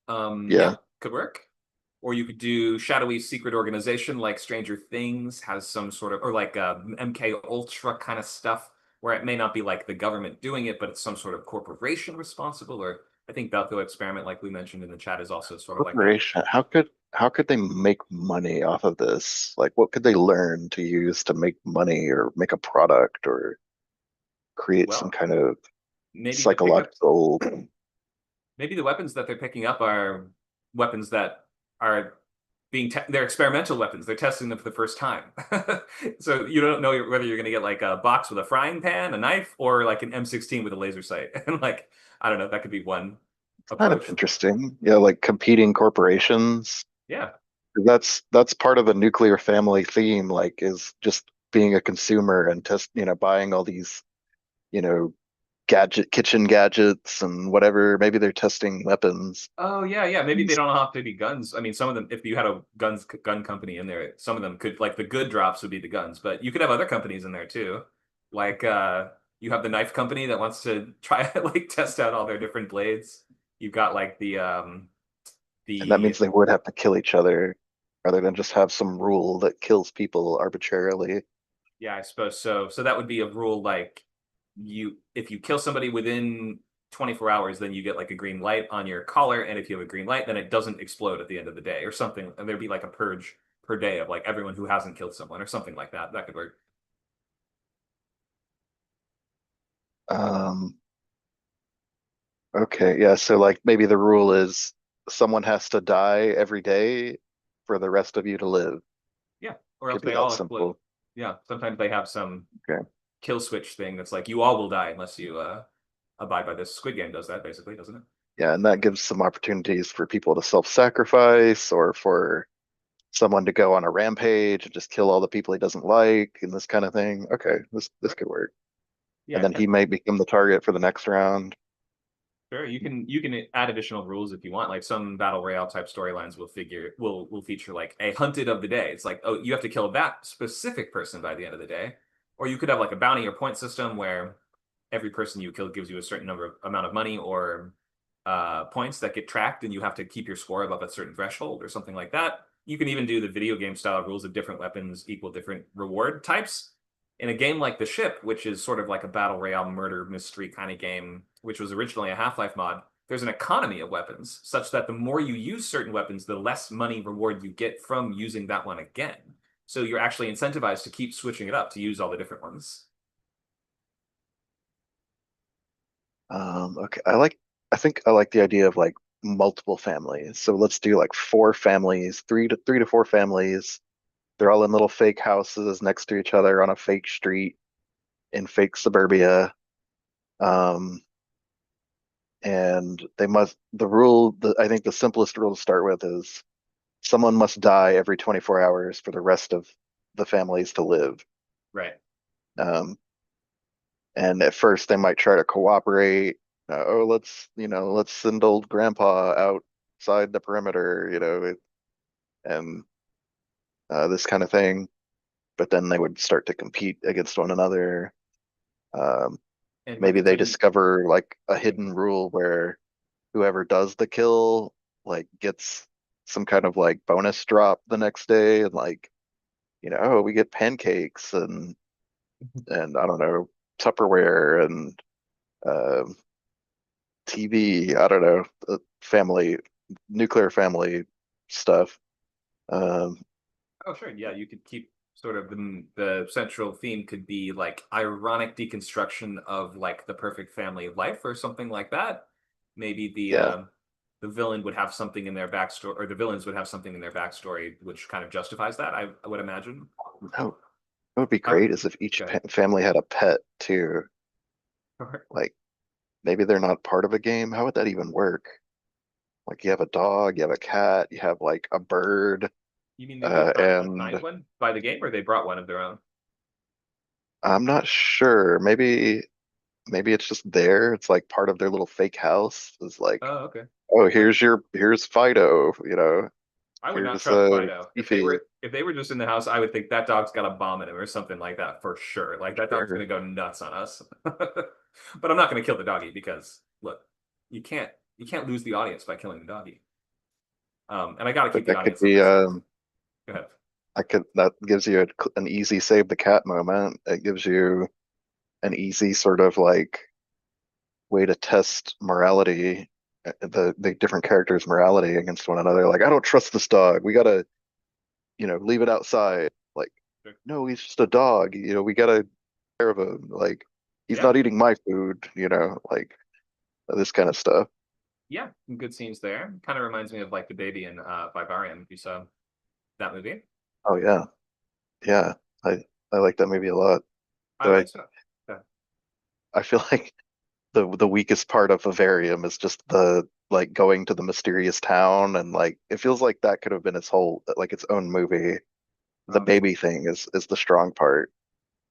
S3: yeah,
S1: Yeah, could work. Or you could do shadowy secret organization like Stranger Things has some sort of, or like MK Ultra kind of stuff, where it may not be like the government doing it, but it's some sort of corporation responsible. Or I think Belko Experiment, like we mentioned in the chat, is also sort of like that.
S3: corporation. How could they make money off of this? Like, what could they learn to use to make money or make a product or create some
S1: Well,
S3: kind of
S1: maybe the pickup
S3: psychological?
S1: maybe the weapons that they're picking up are weapons that are they're experimental weapons. They're testing them for the first time. So you don't know whether you're going to get like a box with a frying pan, a knife, or like an M16 with a laser sight. And like, I don't know, that could be one
S3: Kind of
S1: approach.
S3: interesting. Yeah, like competing corporations.
S1: Yeah.
S3: That's part of the nuclear family theme, like is just being a consumer and buying all these, you know, kitchen gadgets and whatever. Maybe they're testing weapons.
S1: Oh yeah, yeah. Maybe they don't have to be guns. I mean, some of them, if you had a gun company in there, some of them could like the good drops would be the guns, but you could have other companies in there too. Like you have the knife company that wants to try like test out all their different blades. You've got like
S3: And that
S1: the
S3: means they would have to kill each other rather than just have some rule that kills people arbitrarily.
S1: yeah, I suppose so. So that would be a rule like if you kill somebody within 24 hours, then you get like a green light on your collar, and if you have a green light, then it doesn't explode at the end of the day or something. And there'd be like a purge per day of like everyone who hasn't killed someone or something like that. That could work.
S3: Um, okay, yeah, so like maybe the rule is someone has to die every day for the rest of you to live.
S1: Yeah. Or else
S3: Could be
S1: they
S3: that
S1: all explode.
S3: simple.
S1: Yeah. Sometimes they have some
S3: Okay.
S1: kill switch thing that's like you all will die unless you abide by this. Squid Game does that basically, doesn't it?
S3: Yeah, and that gives some opportunities for people to self-sacrifice or for someone to go on a rampage and just kill all the people he doesn't like and this kind of thing. Okay, this
S1: Sure.
S3: could work. And
S1: Yeah,
S3: then he may become the target for the next round.
S1: sure. You can add additional rules if you want. Like some battle royale type storylines will feature like a hunted of the day. It's like, oh, you have to kill that specific person by the end of the day. Or you could have like a bounty or point system where every person you kill gives you a certain amount of money or points that get tracked, and you have to keep your score above a certain threshold or something like that. You can even do the video game style rules of different weapons equal different reward types. In a game like The Ship, which is sort of like a battle royale murder mystery kind of game, which was originally a Half-Life mod, there's an economy of weapons such that the more you use certain weapons, the less money reward you get from using that one again. So you're actually incentivized to keep switching it up to use all the different ones.
S3: Okay, I think I like the idea of like multiple families. So let's do like four families, three to four families. They're all in little fake houses next to each other on a fake street in fake suburbia. Um, and I think the simplest rule to start with is someone must die every 24 hours for the rest of the families to live.
S1: Right.
S3: Um, and at first they might try to cooperate. Oh, let's send old grandpa outside the perimeter, and this kind of thing. But then they would start to compete against one another. Um,
S1: And
S3: Maybe
S1: weapons
S3: they
S1: are
S3: discover like a hidden rule where whoever does the kill like gets some kind of like bonus drop the next day, and like, oh, we get pancakes and I don't know, Tupperware and um TV. I don't know, family, nuclear family stuff. Um,
S1: Oh, sure. Yeah, you could keep sort of the central theme could be like ironic deconstruction of like the perfect family life or something like that. maybe
S3: Yeah.
S1: the villain would have something in their backstory, or the villains would have something in their backstory, which kind of justifies that. I would imagine.
S3: No, what would be
S1: I would,
S3: great is if each
S1: go ahead.
S3: family had a pet too. Like maybe they're not part of a game. How would that even work? Like you have a dog, you have a cat, you have like a bird,
S1: You mean they trying to find
S3: and
S1: one by the game, or they brought one of their own?
S3: I'm not sure. Maybe it's just there. It's like part of their little fake house. It's like,
S1: Oh, okay.
S3: oh,
S1: Like,
S3: here's Fido,
S1: I would not
S3: here's
S1: trust Fido.
S3: Fifi.
S1: If they were just in the house, I would think that dog's got a bomb in him or something like that for sure. Like that dog's
S3: Sure.
S1: gonna go nuts on us. But I'm not gonna kill the doggy because look, you can't you can't lose the audience by killing the doggy. And I gotta keep
S3: But
S1: the
S3: that could
S1: audience on
S3: be
S1: my side. Go ahead.
S3: that gives you an easy save the cat moment. It gives you an easy sort of like way to test morality, the different characters' morality against one another. Like, I don't trust this dog. We gotta, leave it outside. Like,
S1: Sure.
S3: no, he's just a dog. We gotta take care of him. Like, he's
S1: Yeah,
S3: not eating my food. Like this kind of stuff.
S1: yeah, some good scenes there. Kind of reminds me of like the baby in Vivarium, if you saw that movie.
S3: Oh yeah, yeah. I like that movie a lot.
S1: I
S3: Though
S1: think so. Yeah.
S3: I feel like the weakest part of Vivarium is just the like going to the mysterious town, and like it feels like that could have been its own movie. The
S1: Okay,
S3: baby thing is the strong part.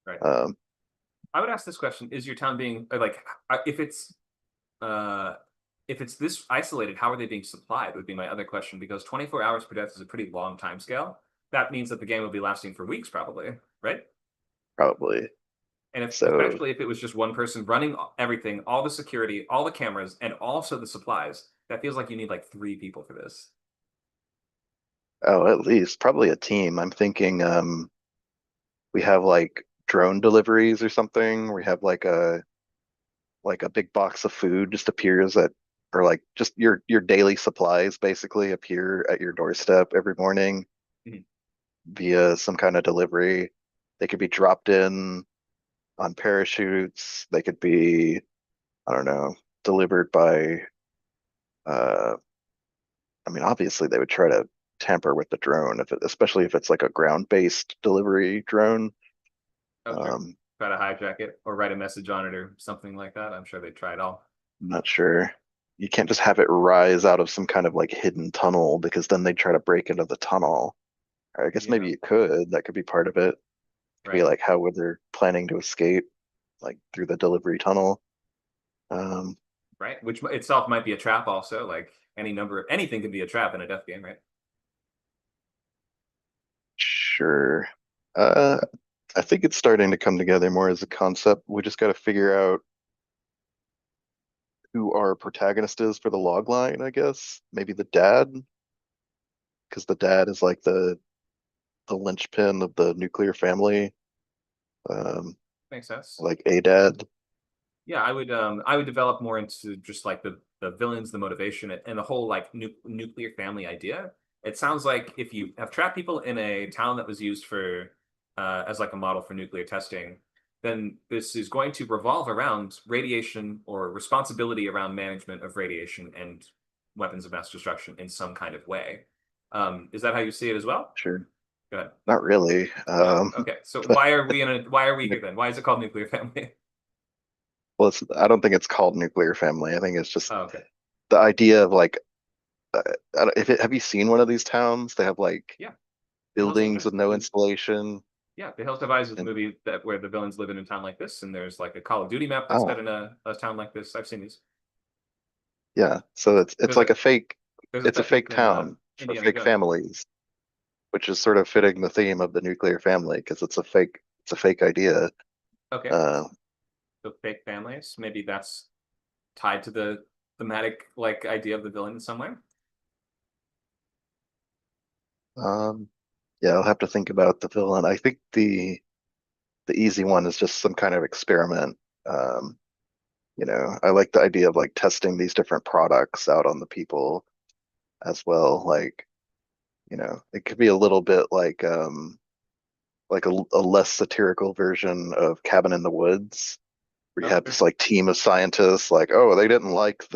S1: right.
S3: Um,
S1: I would ask this question: is your town being like uh if it's this isolated, how are they being supplied? Would be my other question because 24 hours per death is a pretty long time scale. That means that the game will be lasting for weeks, probably, right?
S3: Probably.
S1: And if
S3: So,
S1: especially if it was just one person running everything, all the security, all the cameras, and also the supplies, that feels like you need like three people for this.
S3: oh, at least probably a team. I'm thinking we have like drone deliveries or something. We have like a big box of food just appears at or like just your daily supplies basically appear at your doorstep every morning
S1: Mhm.
S3: via some kind of delivery. They could be dropped in on parachutes. They could be, I don't know, delivered by uh I mean, obviously they would try to tamper with the drone especially if it's like a ground-based delivery drone.
S1: Oh, sure.
S3: Um,
S1: Try to hijack it or write a message on it or something like that. I'm sure they try it all.
S3: I'm not sure. You can't just have it rise out of some kind of like hidden tunnel because then they try to break into the tunnel. Or I guess
S1: Yeah,
S3: maybe you could. That could be part of it. Could be
S1: right.
S3: like how would they're planning to escape, like through the delivery tunnel. Um,
S1: Right. Which itself might be a trap also. Like any number of anything can be a trap in a death game, right?
S3: sure. Uh, I think it's starting to come together more as a concept. We just got to figure out who our protagonist is for the log line, I guess. Maybe the dad, because the dad is like the linchpin of the nuclear family. Um,
S1: Makes sense.
S3: like a dad.
S1: Yeah, I would develop more into just like the villains, the motivation, and the whole like nuclear family idea. It sounds like if you have trapped people in a town that was used for as like a model for nuclear testing, then this is going to revolve around radiation or responsibility around management of radiation and weapons of mass destruction in some kind of way. Is that how you see it as well?
S3: Sure.
S1: Go ahead.
S3: Not really.
S1: No? Okay. So
S3: But
S1: why are we here then? Why is it called nuclear family?
S3: well, I don't think it's called nuclear family. I think it's just
S1: Oh, okay.
S3: the idea of like, have you seen one of these towns? They have like
S1: Yeah. The Hills Have
S3: buildings
S1: Eyes.
S3: with no insulation.
S1: Yeah, The Hills Have Eyes is a
S3: And
S1: movie that where the villains live in a town like this, and there's like a Call of Duty map that's set
S3: oh,
S1: in a town like this. I've seen these.
S3: yeah. So it's
S1: There's a
S3: like
S1: there's a
S3: it's a fake
S1: technique in
S3: town for
S1: Indiana
S3: fake
S1: Jones.
S3: families, which is sort of fitting the theme of the nuclear family because it's a fake idea.
S1: Okay,
S3: Uh,
S1: so fake families. Maybe that's tied to the thematic like idea of the villain in some way.
S3: um, yeah, I'll have to think about the villain. I think the easy one is just some kind of experiment. Um, I like the idea of like testing these different products out on the people as well. Like, it could be a little bit like a less satirical version of Cabin in the Woods, where you
S1: Oh,
S3: have
S1: sure.
S3: this like team of scientists, like, oh, they didn't like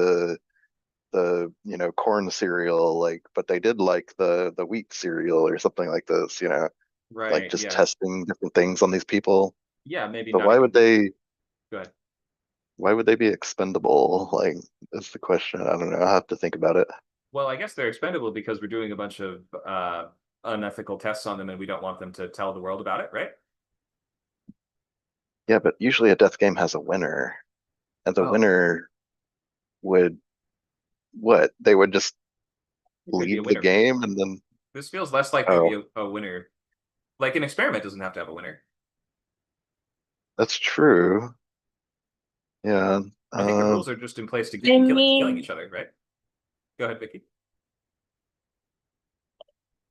S3: the corn cereal, like, but they did like the wheat cereal or something like this, like
S1: Right.
S3: just
S1: Yeah.
S3: testing different things on these people.
S1: Yeah. Maybe
S3: But
S1: not even. Go ahead.
S3: why would they be expendable? Like, that's the question. I don't know. I have to think about it.
S1: Well, I guess they're expendable because we're doing a bunch of unethical tests on them, and we don't want them to tell the world about it, right?
S3: Yeah, but usually a death game has a winner, and the
S1: Oh,
S3: winner would what? They would just
S1: there'd be a
S3: leave the
S1: winner for this
S3: game
S1: one.
S3: and then
S1: This feels less like there'd be
S3: oh,
S1: a winner. Like an experiment doesn't have to have a winner.
S3: that's true. Yeah.
S1: I think the rules are just in place to
S6: I
S1: keep killing
S6: mean,
S1: each other, right? Go ahead, Vicky.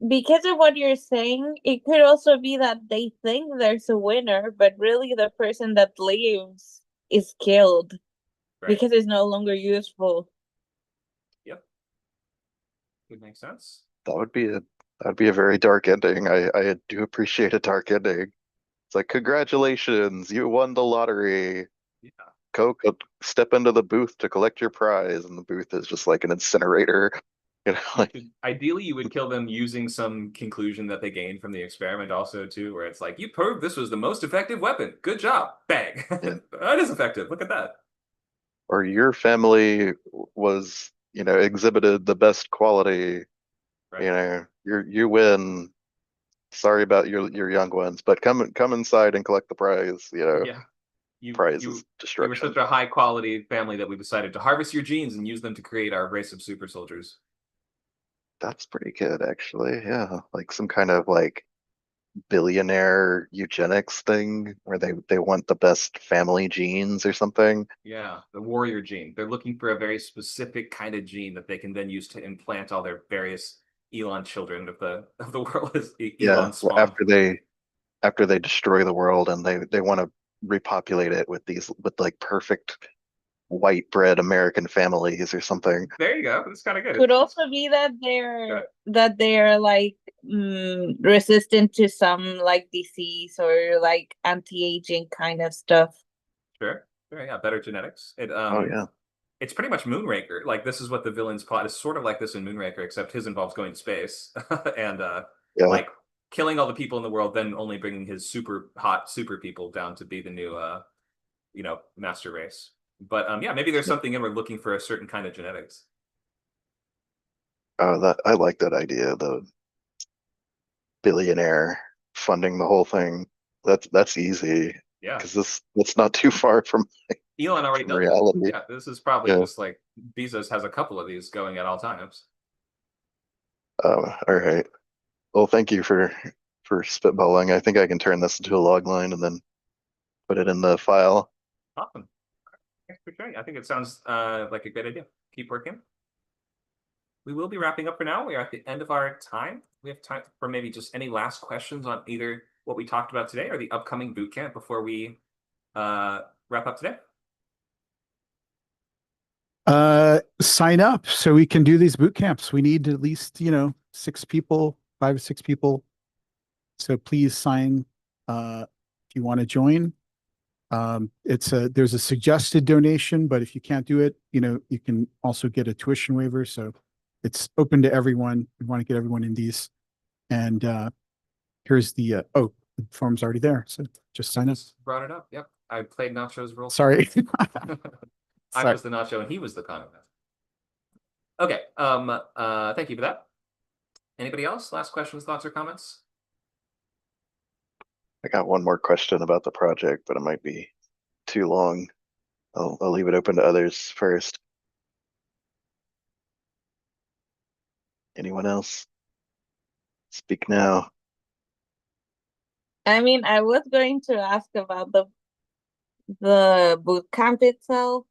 S6: because of what you're saying, it could also be that they think there's a winner, but really the person that leaves is killed
S1: Right.
S6: because it's no longer useful.
S1: Yep. Would make sense.
S3: That would be a very dark ending. I do appreciate a dark ending. It's like, congratulations, you won the lottery.
S1: Yeah.
S3: Go step into the booth to collect your prize, and the booth is just like an incinerator. Like,
S1: Ideally, you would kill them using some conclusion that they gained from the experiment, also too, where it's like, you proved this was the most effective weapon. Good job. Bang.
S3: yeah.
S1: That is effective. Look at that.
S3: Or your family was, exhibited the best quality.
S1: Right.
S3: You win. Sorry about your young ones, but come inside and collect the prize.
S1: Yeah. You
S3: Prize is
S1: you you were
S3: destruction.
S1: such a high quality family that we decided to harvest your genes and use them to create our race of super soldiers.
S3: That's pretty good, actually. Yeah, like some kind of like billionaire eugenics thing where they want the best family genes or something.
S1: Yeah, the warrior gene. They're looking for a very specific kind of gene that they can then use to implant all their various Elon children of the world as
S3: Yeah,
S1: Elon spawn.
S3: after they destroy the world and they want to repopulate it with like perfect white bread American families or something.
S1: There you go. That's kind of good.
S6: Could also be that
S1: Got it.
S6: they're like resistant to some like disease or like anti-aging kind of stuff.
S1: Sure. Sure. Yeah. Better genetics.
S3: Oh yeah,
S1: It's pretty much Moonraker. Like this is what the villain's plot is sort of like this in Moonraker, except his involves going to space and
S3: yeah.
S1: like killing all the people in the world, then only bringing his super hot super people down to be the new master race. But yeah, maybe there's something in we're looking for a certain kind of genetics.
S3: Oh, that I like that idea. The billionaire funding the whole thing. That's easy
S1: Yeah.
S3: because that's not too far from
S1: Elon already
S3: from
S1: does it.
S3: reality.
S1: Yeah, this is probably
S3: Yeah.
S1: just like Bezos has a couple of these going at all times.
S3: All right. Well, thank you for spitballing. I think I can turn this into a log line and then put it in the file.
S1: Awesome. Thanks for sharing. I think it sounds like a good idea. Keep working. We will be wrapping up for now. We are at the end of our time. We have time for maybe just any last questions on either what we talked about today or the upcoming boot camp before we wrap up today.
S2: Sign up so we can do these boot camps. We need at least 6 people, 5 or 6 people. So please sign if you want to join. There's a suggested donation, but if you can't do it, you can also get a tuition waiver. So it's open to everyone. We want to get everyone in these. And here's the the form's already there. So just sign up.
S1: Brought it up. Yep. I played Nacho's role.
S2: Sorry.
S1: I was the Nacho and he was the Cono. Okay. Thank you for that. Anybody else? Last questions, thoughts, or comments?
S3: I got one more question about the project, but it might be too long. I'll leave it open to others first. Anyone else? Speak now.
S6: I mean, I was going to ask about the boot camp itself,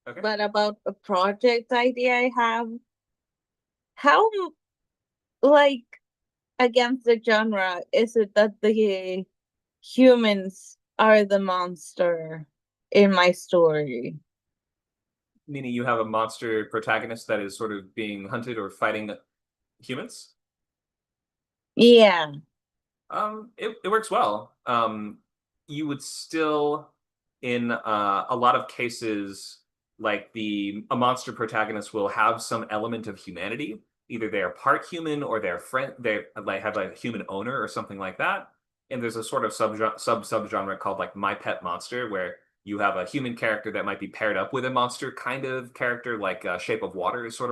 S1: Okay.
S6: but about a project idea I have. How like against the genre is it that the humans are the monster in my story?
S1: Meaning you have a monster protagonist that is sort of being hunted or fighting humans?
S6: Yeah.
S1: It works well. You would still, in a lot of cases, like a monster protagonist will have some element of humanity. Either they're part human or they're friend, they like have a human owner or something like that. And there's a sort of subgenre called like My Pet Monster, where you have a human character that might be paired up with a monster kind of character, like Shape of Water is sort of